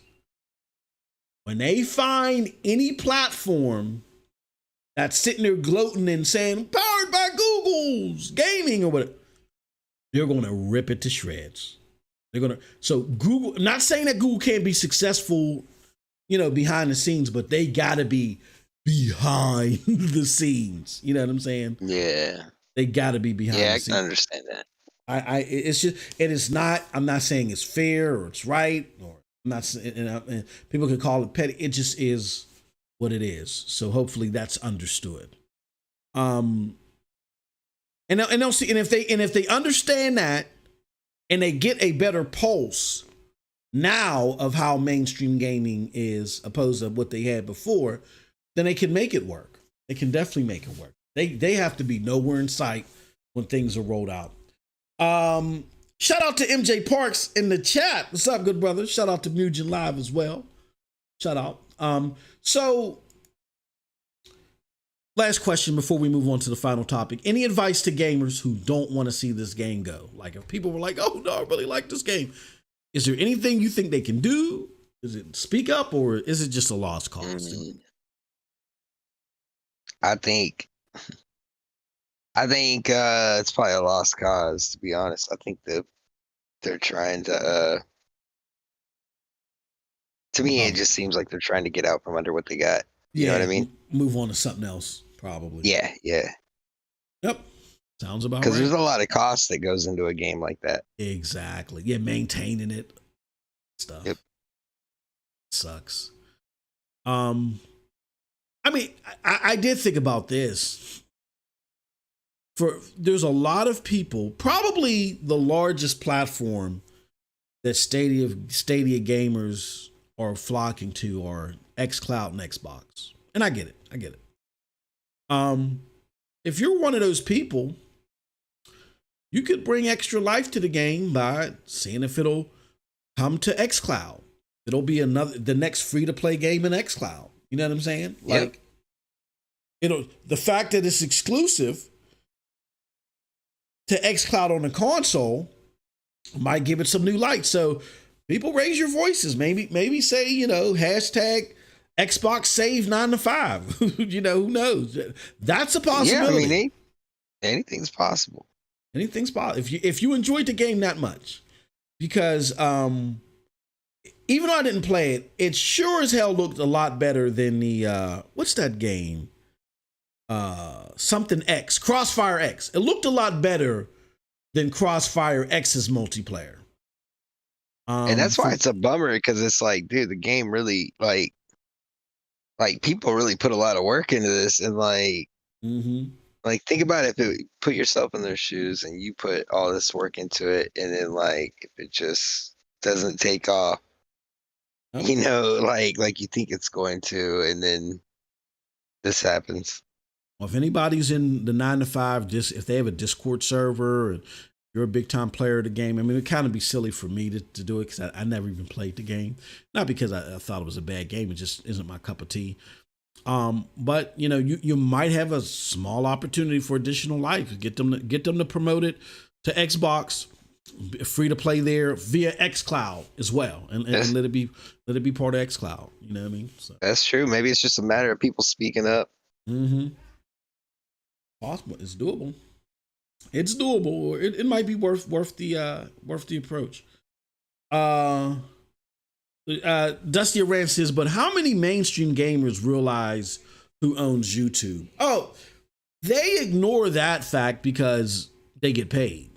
when they find any platform that's sitting there gloating and saying, powered by Google's gaming or whatever, they're going to rip it to shreds. So Google, not saying that Google can't be successful, behind the scenes, but they got to be behind the scenes. You know what I'm saying? Yeah. They got to be behind the scenes. Yeah, I can understand that. It's just, it is not, I'm not saying it's fair or it's right, or I'm not saying, and people can call it petty. It just is what it is. So hopefully that's understood. And they'll see, and if they understand that, and they get a better pulse now of how mainstream gaming is opposed to what they had before, then they can make it work. They can definitely make it work. They have to be nowhere in sight when things are rolled out. Shout out to MJ Parks in the chat. What's up, good brother? Shout out to Nugent Live as well. Shout out. So last question before we move on to the final topic. Any advice to gamers who don't want to see this game go? Like, if people were like, oh no, I really like this game, is there anything you think they can do? Is it speak up, or is it just a lost cause? I think it's probably a lost cause, to be honest. I think that they're trying to me, it just seems like they're trying to get out from under what they got. You know what I mean? Move on to something else, probably. Yeah. Yep. Sounds about right. Because there's a lot of cost that goes into a game like that. Exactly. Yeah, maintaining it. Stuff. Yep. Sucks. I mean, I did think about this. There's a lot of people, probably the largest platform that Stadia gamers are flocking to are xCloud and Xbox. And I get it. If you're one of those people, you could bring extra life to the game by seeing if it'll come to xCloud. It'll be the next free-to-play game in xCloud. You know what I'm saying? Yep. Like, the fact that it's exclusive to xCloud on the console might give it some new light. So people raise your voices. Maybe say, hashtag Xbox save 9 to 5. Who knows? That's a possibility. Yeah, I mean, anything's possible. Anything's possible. If you enjoyed the game that much, because even though I didn't play it, it sure as hell looked a lot better than the what's that game? Something X, Crossfire X. It looked a lot better than Crossfire X's multiplayer. And that's why it's a bummer, because it's like, dude, the game really like people really put a lot of work into this, and like think about it, put yourself in their shoes and you put all this work into it, and then like if it just doesn't take off, like you think it's going to, and then this happens. Well, if anybody's in the 9 to 5, if they have a Discord server and you're a big time player of the game, I mean, it'd kind of be silly for me to do it, because I never even played the game. Not because I thought it was a bad game. It just isn't my cup of tea. But you might have a small opportunity for additional life. Get them to promote it to Xbox, free to play there via xCloud as well, and let it be part of xCloud. You know what I mean? So. That's true. Maybe it's just a matter of people speaking up. Mm-hmm. Possible. It's doable. It's doable. It might be worth the approach. Dusty Rand says, but how many mainstream gamers realize who owns YouTube? Oh, they ignore that fact because they get paid.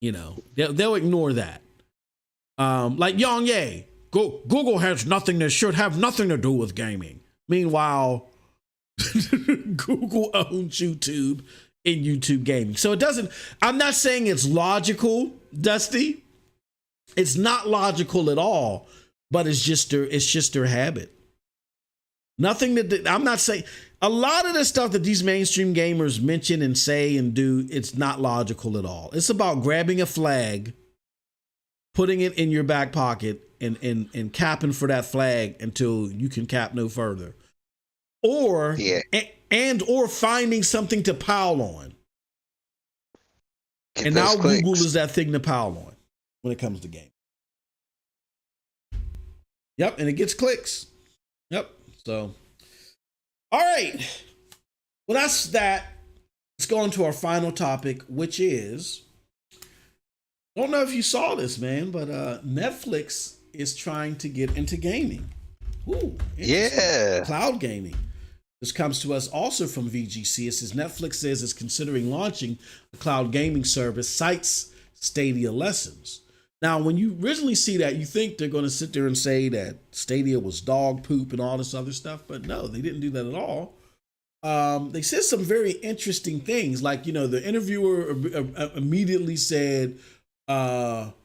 They'll ignore that. Like Yang Ye, Google should have nothing to do with gaming. Meanwhile, Google owns YouTube and YouTube gaming. So I'm not saying it's logical, Dusty. It's not logical at all, but it's just their habit. Nothing that I'm not saying. A lot of the stuff that these mainstream gamers mention and say and do, it's not logical at all. It's about grabbing a flag, putting it in your back pocket, and capping for that flag until you can cap no further. Or finding something to pile on. And now Google is that thing to pile on when it comes to gaming. Yep, and it gets clicks. Yep. So, all right. Well, that's that. Let's go on to our final topic, which is, I don't know if you saw this, man, but Netflix is trying to get into gaming. Ooh, yeah. Cloud gaming. This comes to us also from VGC. It says Netflix says it's considering launching a cloud gaming service, cites Stadia lessons. Now, when you originally see that, you think they're going to sit there and say that Stadia was dog poop and all this other stuff, but no, they didn't do that at all. They said some very interesting things, like, the interviewer immediately said, let's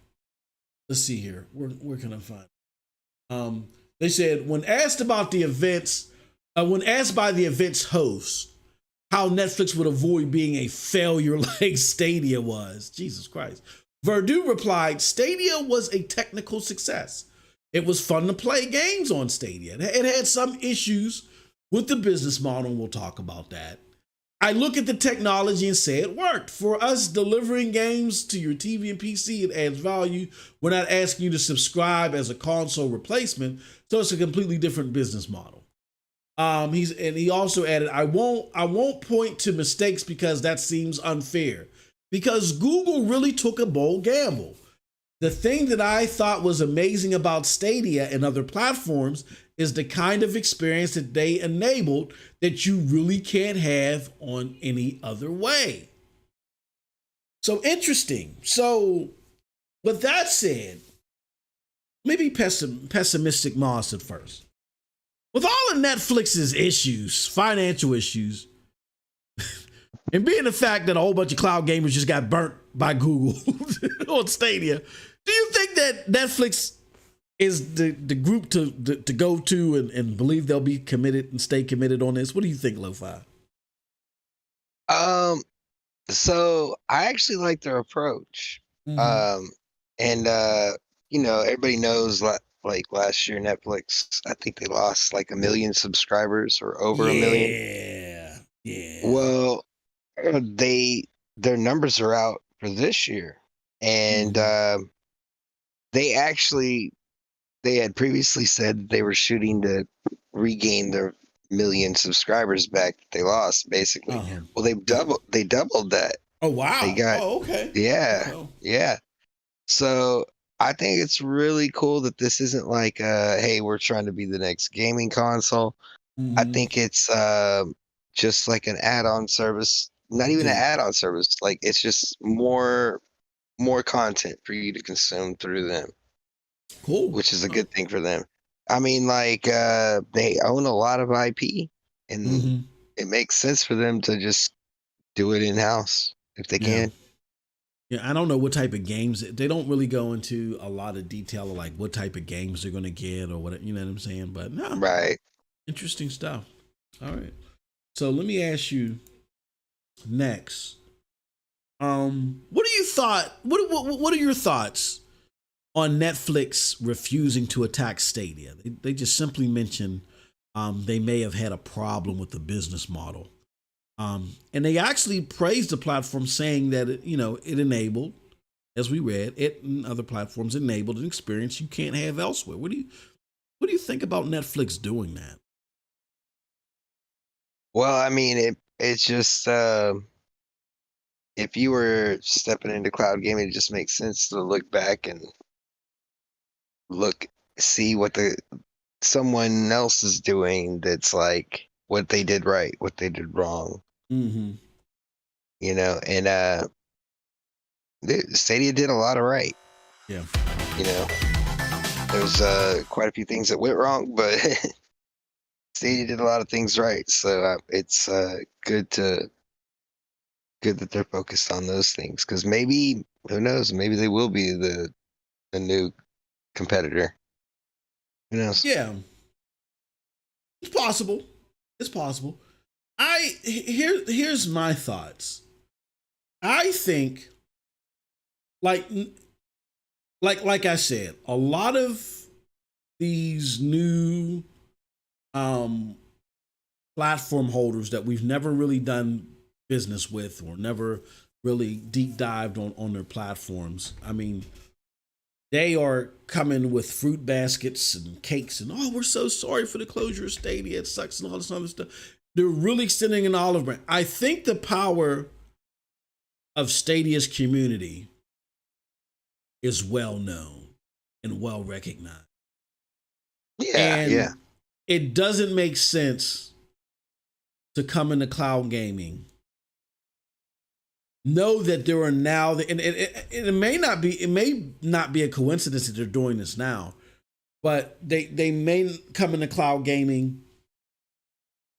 see here, where can I find? They said, when asked by the event's host how Netflix would avoid being a failure like Stadia was, Jesus Christ, Verdu replied, Stadia was a technical success. It was fun to play games on Stadia. It had some issues with the business model, and we'll talk about that. I look at the technology and say it worked. For us delivering games to your TV and PC, it adds value. We're not asking you to subscribe as a console replacement, so it's a completely different business model. He also added, I won't point to mistakes because that seems unfair. Because Google really took a bold gamble. The thing that I thought was amazing about Stadia and other platforms is the kind of experience that they enabled that you really can't have on any other way. So interesting. So with that said, maybe pessimistic Moss at first. With all of Netflix's issues, financial issues, and being the fact that a whole bunch of cloud gamers just got burnt by Google on Stadia, do you think that Netflix is the group to go to and believe they'll be committed and stay committed on this? What do you think, Lo-Fi? So I actually like their approach. Mm-hmm. Everybody knows like last year Netflix, I think they lost like 1 million subscribers or over 1 million. Yeah. Well, their numbers are out for this year, and they had previously said they were shooting to regain their 1 million subscribers back that they lost, basically. Uh-huh. Well, they doubled that. Oh wow! Okay. Yeah. So I think it's really cool that this isn't like, hey, we're trying to be the next gaming console. Mm-hmm. I think it's just like an add-on service. Not even an add-on service. Like, it's just more content for you to consume through them. Cool. Which is a good thing for them. I mean, like, they own a lot of IP, and it makes sense for them to just do it in-house if they can. Yeah, I don't know what type of games. They don't really go into a lot of detail of like what type of games they're going to get or what, you know what I'm saying? But no. Right. Interesting stuff. All right. So let me ask you next. What are your thoughts on Netflix refusing to attack Stadia? They just simply mention they may have had a problem with the business model. And they actually praised the platform, saying that it enabled, as we read, it and other platforms enabled an experience you can't have elsewhere. What do you think about Netflix doing that? Well, I mean, it's just if you were stepping into cloud gaming, it just makes sense to look back and see what someone else is doing that's like what they did right, what they did wrong. Mm-hmm. And Stadia did a lot of right. Yeah. There's quite a few things that went wrong, but Stadia did a lot of things right. So it's good that they're focused on those things, because maybe, who knows, maybe they will be the new competitor. Who knows? Yeah, it's possible. It's possible. Here's my thoughts. I think, like I said, a lot of these new platform holders that we've never really done business with or never really deep dived on their platforms. I mean, they are coming with fruit baskets and cakes and, oh, we're so sorry for the closure of Stadia. It sucks and all this other stuff. They're really extending an olive branch. I think the power of Stadia's community is well known and well recognized. Yeah. It doesn't make sense to come into cloud gaming, know that there are now, and it may not be a coincidence that they're doing this now, but they may come into cloud gaming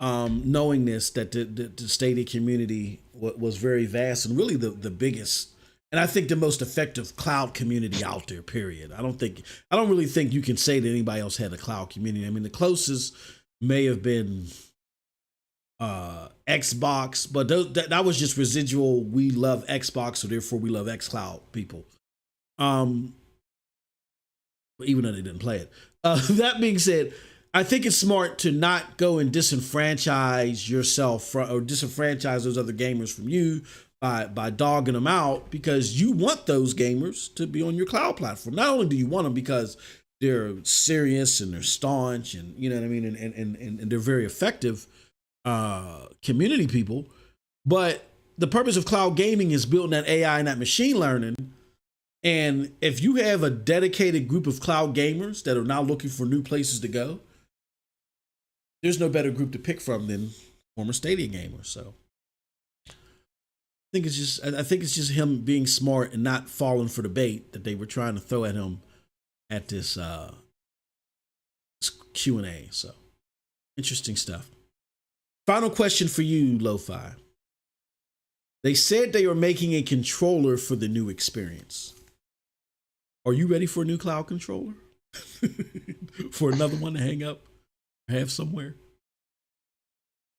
knowing this, that the Stadia community was very vast and really the biggest, and I think the most effective cloud community out there, period. I don't really think you can say that anybody else had a cloud community. I mean, the closest may have been Xbox, but that was just residual. We love Xbox, so therefore we love xCloud people. Even though they didn't play it. That being said, I think it's smart to not go and disenfranchise yourself or disenfranchise those other gamers from you by dogging them out, because you want those gamers to be on your cloud platform. Not only do you want them because they're serious and they're staunch and you know what I mean, and they're very effective community people, but the purpose of cloud gaming is building that AI and that machine learning. And if you have a dedicated group of cloud gamers that are now looking for new places to go, there's no better group to pick from than former Stadia gamers. So I think it's just him being smart and not falling for the bait that they were trying to throw at him at this Q&A. So interesting stuff. Final question for you, Lo-Fi. They said they were making a controller for the new experience. Are you ready for a new cloud controller? For another one to hang up or have somewhere?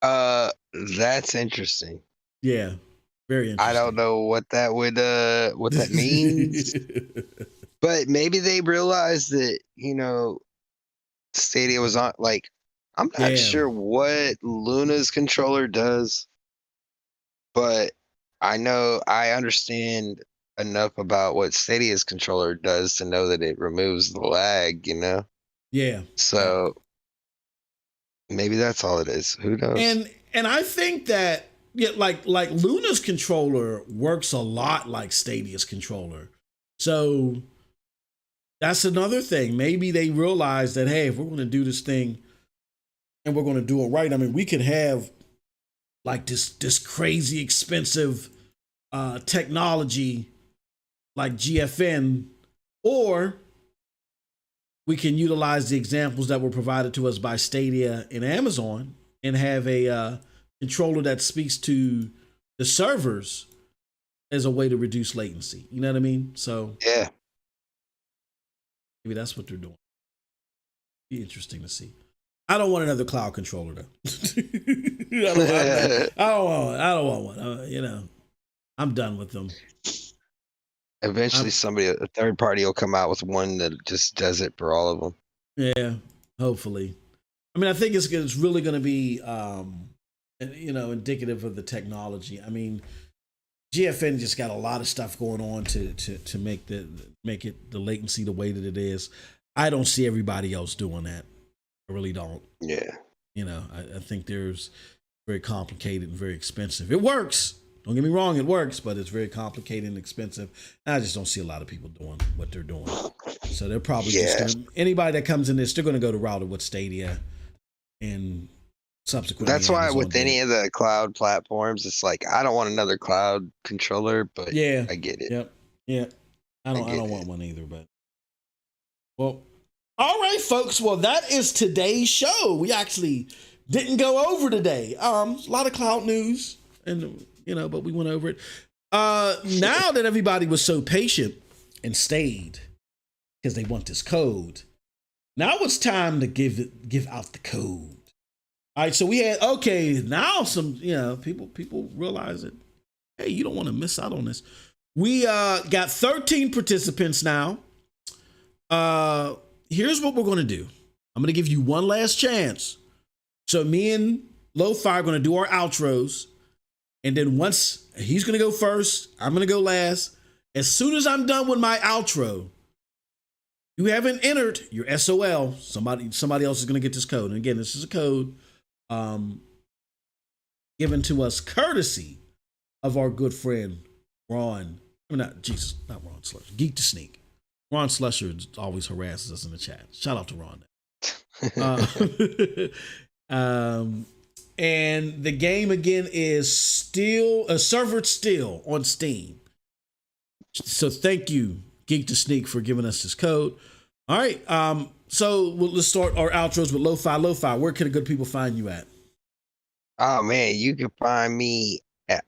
That's interesting. Yeah, very interesting. I don't know what that means. But maybe they realized that, Stadia was on, like, I'm not sure what Luna's controller does, but I understand enough about what Stadia's controller does to know that it removes the lag, Yeah. So maybe that's all it is. Who knows? And I think that like Luna's controller works a lot like Stadia's controller. So that's another thing. Maybe they realize that, hey, if we're going to do this thing and we're going to do it right, I mean, we could have like this crazy expensive technology like GFN, or we can utilize the examples that were provided to us by Stadia and Amazon and have a controller that speaks to the servers as a way to reduce latency. You know what I mean? So yeah, maybe that's what they're doing. Be interesting to see. I don't want another cloud controller though. I don't want one. I'm done with them. Eventually, a third party will come out with one that just does it for all of them. Yeah, hopefully. I mean, I think it's really going to be, indicative of the technology. I mean, GFN just got a lot of stuff going on to make it the latency the way that it is. I don't see everybody else doing that. I really don't. Yeah. I think there's very complicated and very expensive. It works. Don't get me wrong, it works, but it's very complicated and expensive. And I just don't see a lot of people doing what they're doing. So they're probably anybody that comes in this, they're going to go the route of what Stadia and subsequently. That's why with any of the cloud platforms, it's like I don't want another cloud controller, but yeah, I get it. Yep. Yeah. I don't want one either, but well, all right, folks. Well, that is today's show. We actually didn't go over today. A lot of cloud news, and but we went over it. Now that everybody was so patient and stayed because they want this code, now it's time to give out the code. All right, so we had now some people realize that hey, you don't want to miss out on this. We got 13 participants now. Here's what we're going to do. I'm going to give you one last chance. So me and Lo-Fi are going to do our outros. And then once he's going to go first, I'm going to go last. As soon as I'm done with my outro, you haven't entered your SOL. Somebody else is going to get this code. And again, this is a code given to us courtesy of our good friend, Ron. Not Ron Slusher. Geek to Sneak. Ron Slusher always harasses us in the chat. Shout out to Ron. And the game again is still servered still on Steam. So thank you, Geek to Sneak, for giving us this code. All right. So let's start our outros with Lo-Fi. Lo-Fi, where can the good people find you at? Oh man, you can find me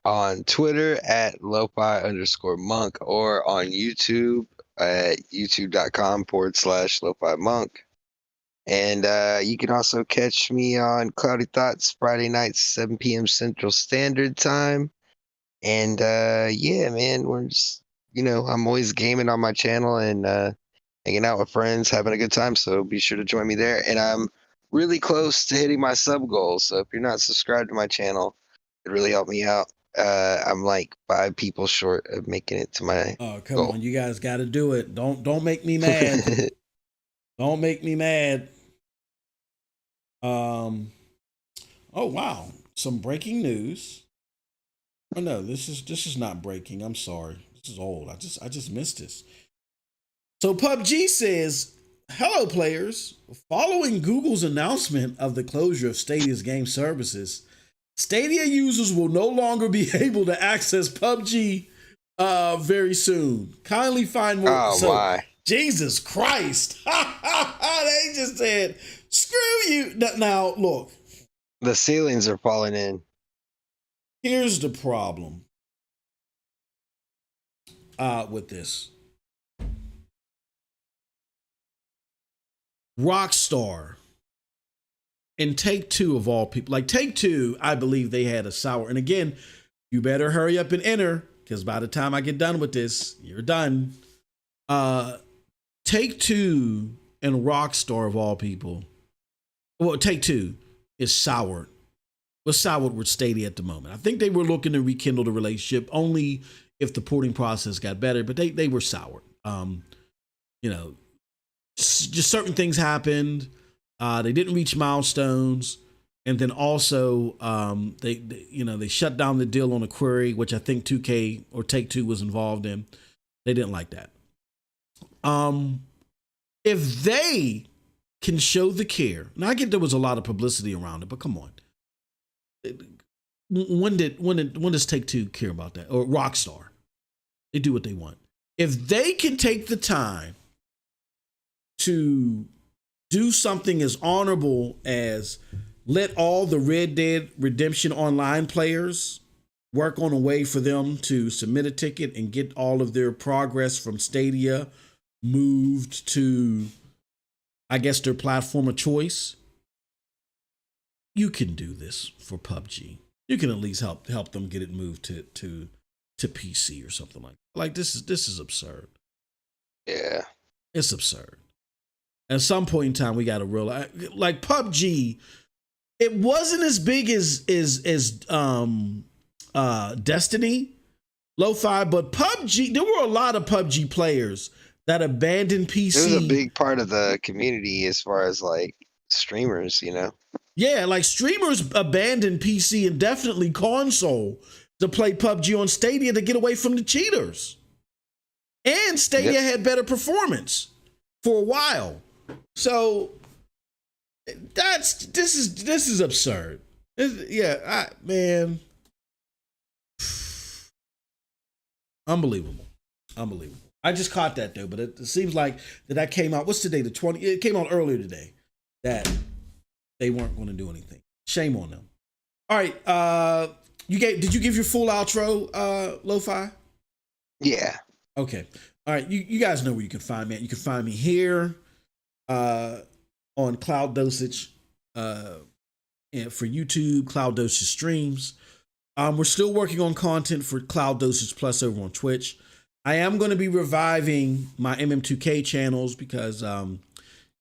on Twitter at Lo-Fi_monk or on YouTube at youtube.com/Lo-Fi Monk. And you can also catch me on Cloudy Thoughts Friday nights, 7 p.m. Central Standard Time. And yeah, man, we're just, I'm always gaming on my channel and hanging out with friends, having a good time. So be sure to join me there. And I'm really close to hitting my sub goal. So if you're not subscribed to my channel, it really helped me out. I'm like 5 people short of making it to my come goal. on, you guys got to do it. Don't make me mad. Don't make me mad. Oh wow, some breaking news. Oh no, this is not breaking. I'm sorry. This is old. I just missed this. So PUBG says, "Hello players, following Google's announcement of the closure of Stadia's game services, Stadia users will no longer be able to access PUBG very soon. Kindly find more." Oh, my. Jesus Christ. They just said, screw you. Now, look. The ceilings are falling in. Here's the problem with this. Rockstar and Take-Two of all people. Like Take-Two, I believe they had a sour. And again, you better hurry up and enter, because by the time I get done with this, you're done. Take-Two and Rockstar of all people. Well, Take-Two is soured. Was soured with Stadia at the moment. I think they were looking to rekindle the relationship only if the porting process got better, but they were soured. Just certain things happened. They didn't reach milestones, and then also they shut down the deal on a query, which I think 2K or Take-Two was involved in. They didn't like that. If they can show the care, and I get there was a lot of publicity around it, but come on, when does Take-Two care about that? Or Rockstar? They do what they want. If they can take the time to do something as honorable as let all the Red Dead Redemption Online players work on a way for them to submit a ticket and get all of their progress from Stadia moved to, I guess, their platform of choice, you can do this for PUBG. You can at least help them get it moved to PC or something like that. Like this is absurd. Yeah, it's absurd. At some point in time, we got to realize, like PUBG, it wasn't as big as Destiny, Lo-Fi, but PUBG, there were a lot of PUBG players that abandoned PC. It was a big part of the community as far as like streamers, you know? Yeah, like streamers abandoned PC and definitely console to play PUBG on Stadia to get away from the cheaters. And Stadia had better performance for a while. So this is absurd. Man. Unbelievable. I just caught that though, but it seems like that came out. What's today? The 20th. It came out earlier today that they weren't going to do anything. Shame on them. All right. Did you give your full outro, Lo-Fi? Yeah. Okay. All right. You guys know where you can find me. You can find me here on Cloud Dosage and for YouTube, Cloud Dosage streams. We're still working on content for Cloud Dosage Plus over on Twitch. I am going to be reviving my MM2K channels because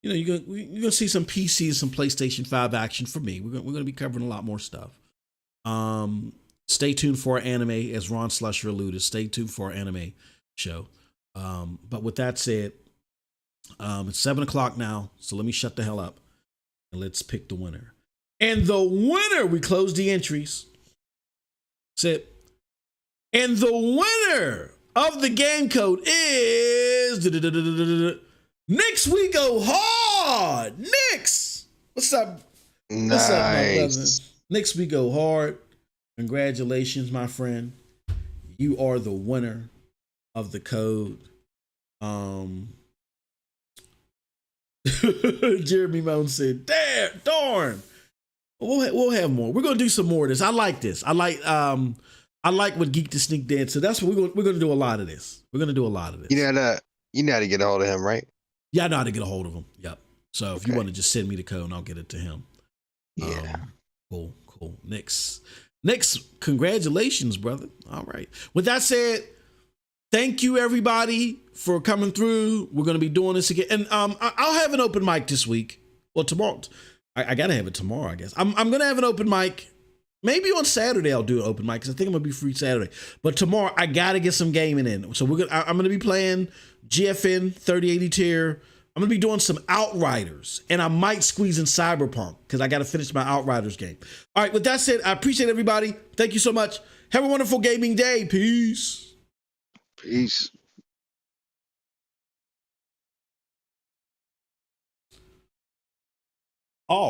you're gonna see some PC and some PlayStation 5 action for me. We're gonna be covering a lot more stuff. Stay tuned for our anime, as Ron Slusher alluded. Stay tuned for our anime show. But with that said, it's 7:00 now, so let me shut the hell up and let's pick the winner. And the winner, we close the entries. Sit. And the winner of the game code is Nix. We go hard. Nix, what's up? Nice. What's up, my brother? Nix, we go hard. Congratulations, my friend. You are the winner of the code. Jeremy Moan said, darn. We'll have more. We're gonna do some more of this. I like this. I like what Geek to Sneak did. So that's what we're gonna do a lot of this. We're gonna do a lot of this. You know how to get a hold of him, right? Yeah, I know how to get a hold of him. Yep. So if you want to just send me the code and I'll get it to him. Yeah. Cool. Nix, congratulations, brother. All right. With that said, thank you everybody for coming through. We're gonna be doing this again, and I'll have an open mic this week. Well, tomorrow. I gotta have it tomorrow, I guess. I'm gonna have an open mic. Maybe on Saturday I'll do an open mic because I think I'm gonna be free Saturday. But tomorrow I gotta get some gaming in. So I'm gonna be playing GFN 3080 tier. I'm gonna be doing some Outriders, and I might squeeze in Cyberpunk because I gotta finish my Outriders game. All right. With that said, I appreciate everybody. Thank you so much. Have a wonderful gaming day. Peace. Peace. All right.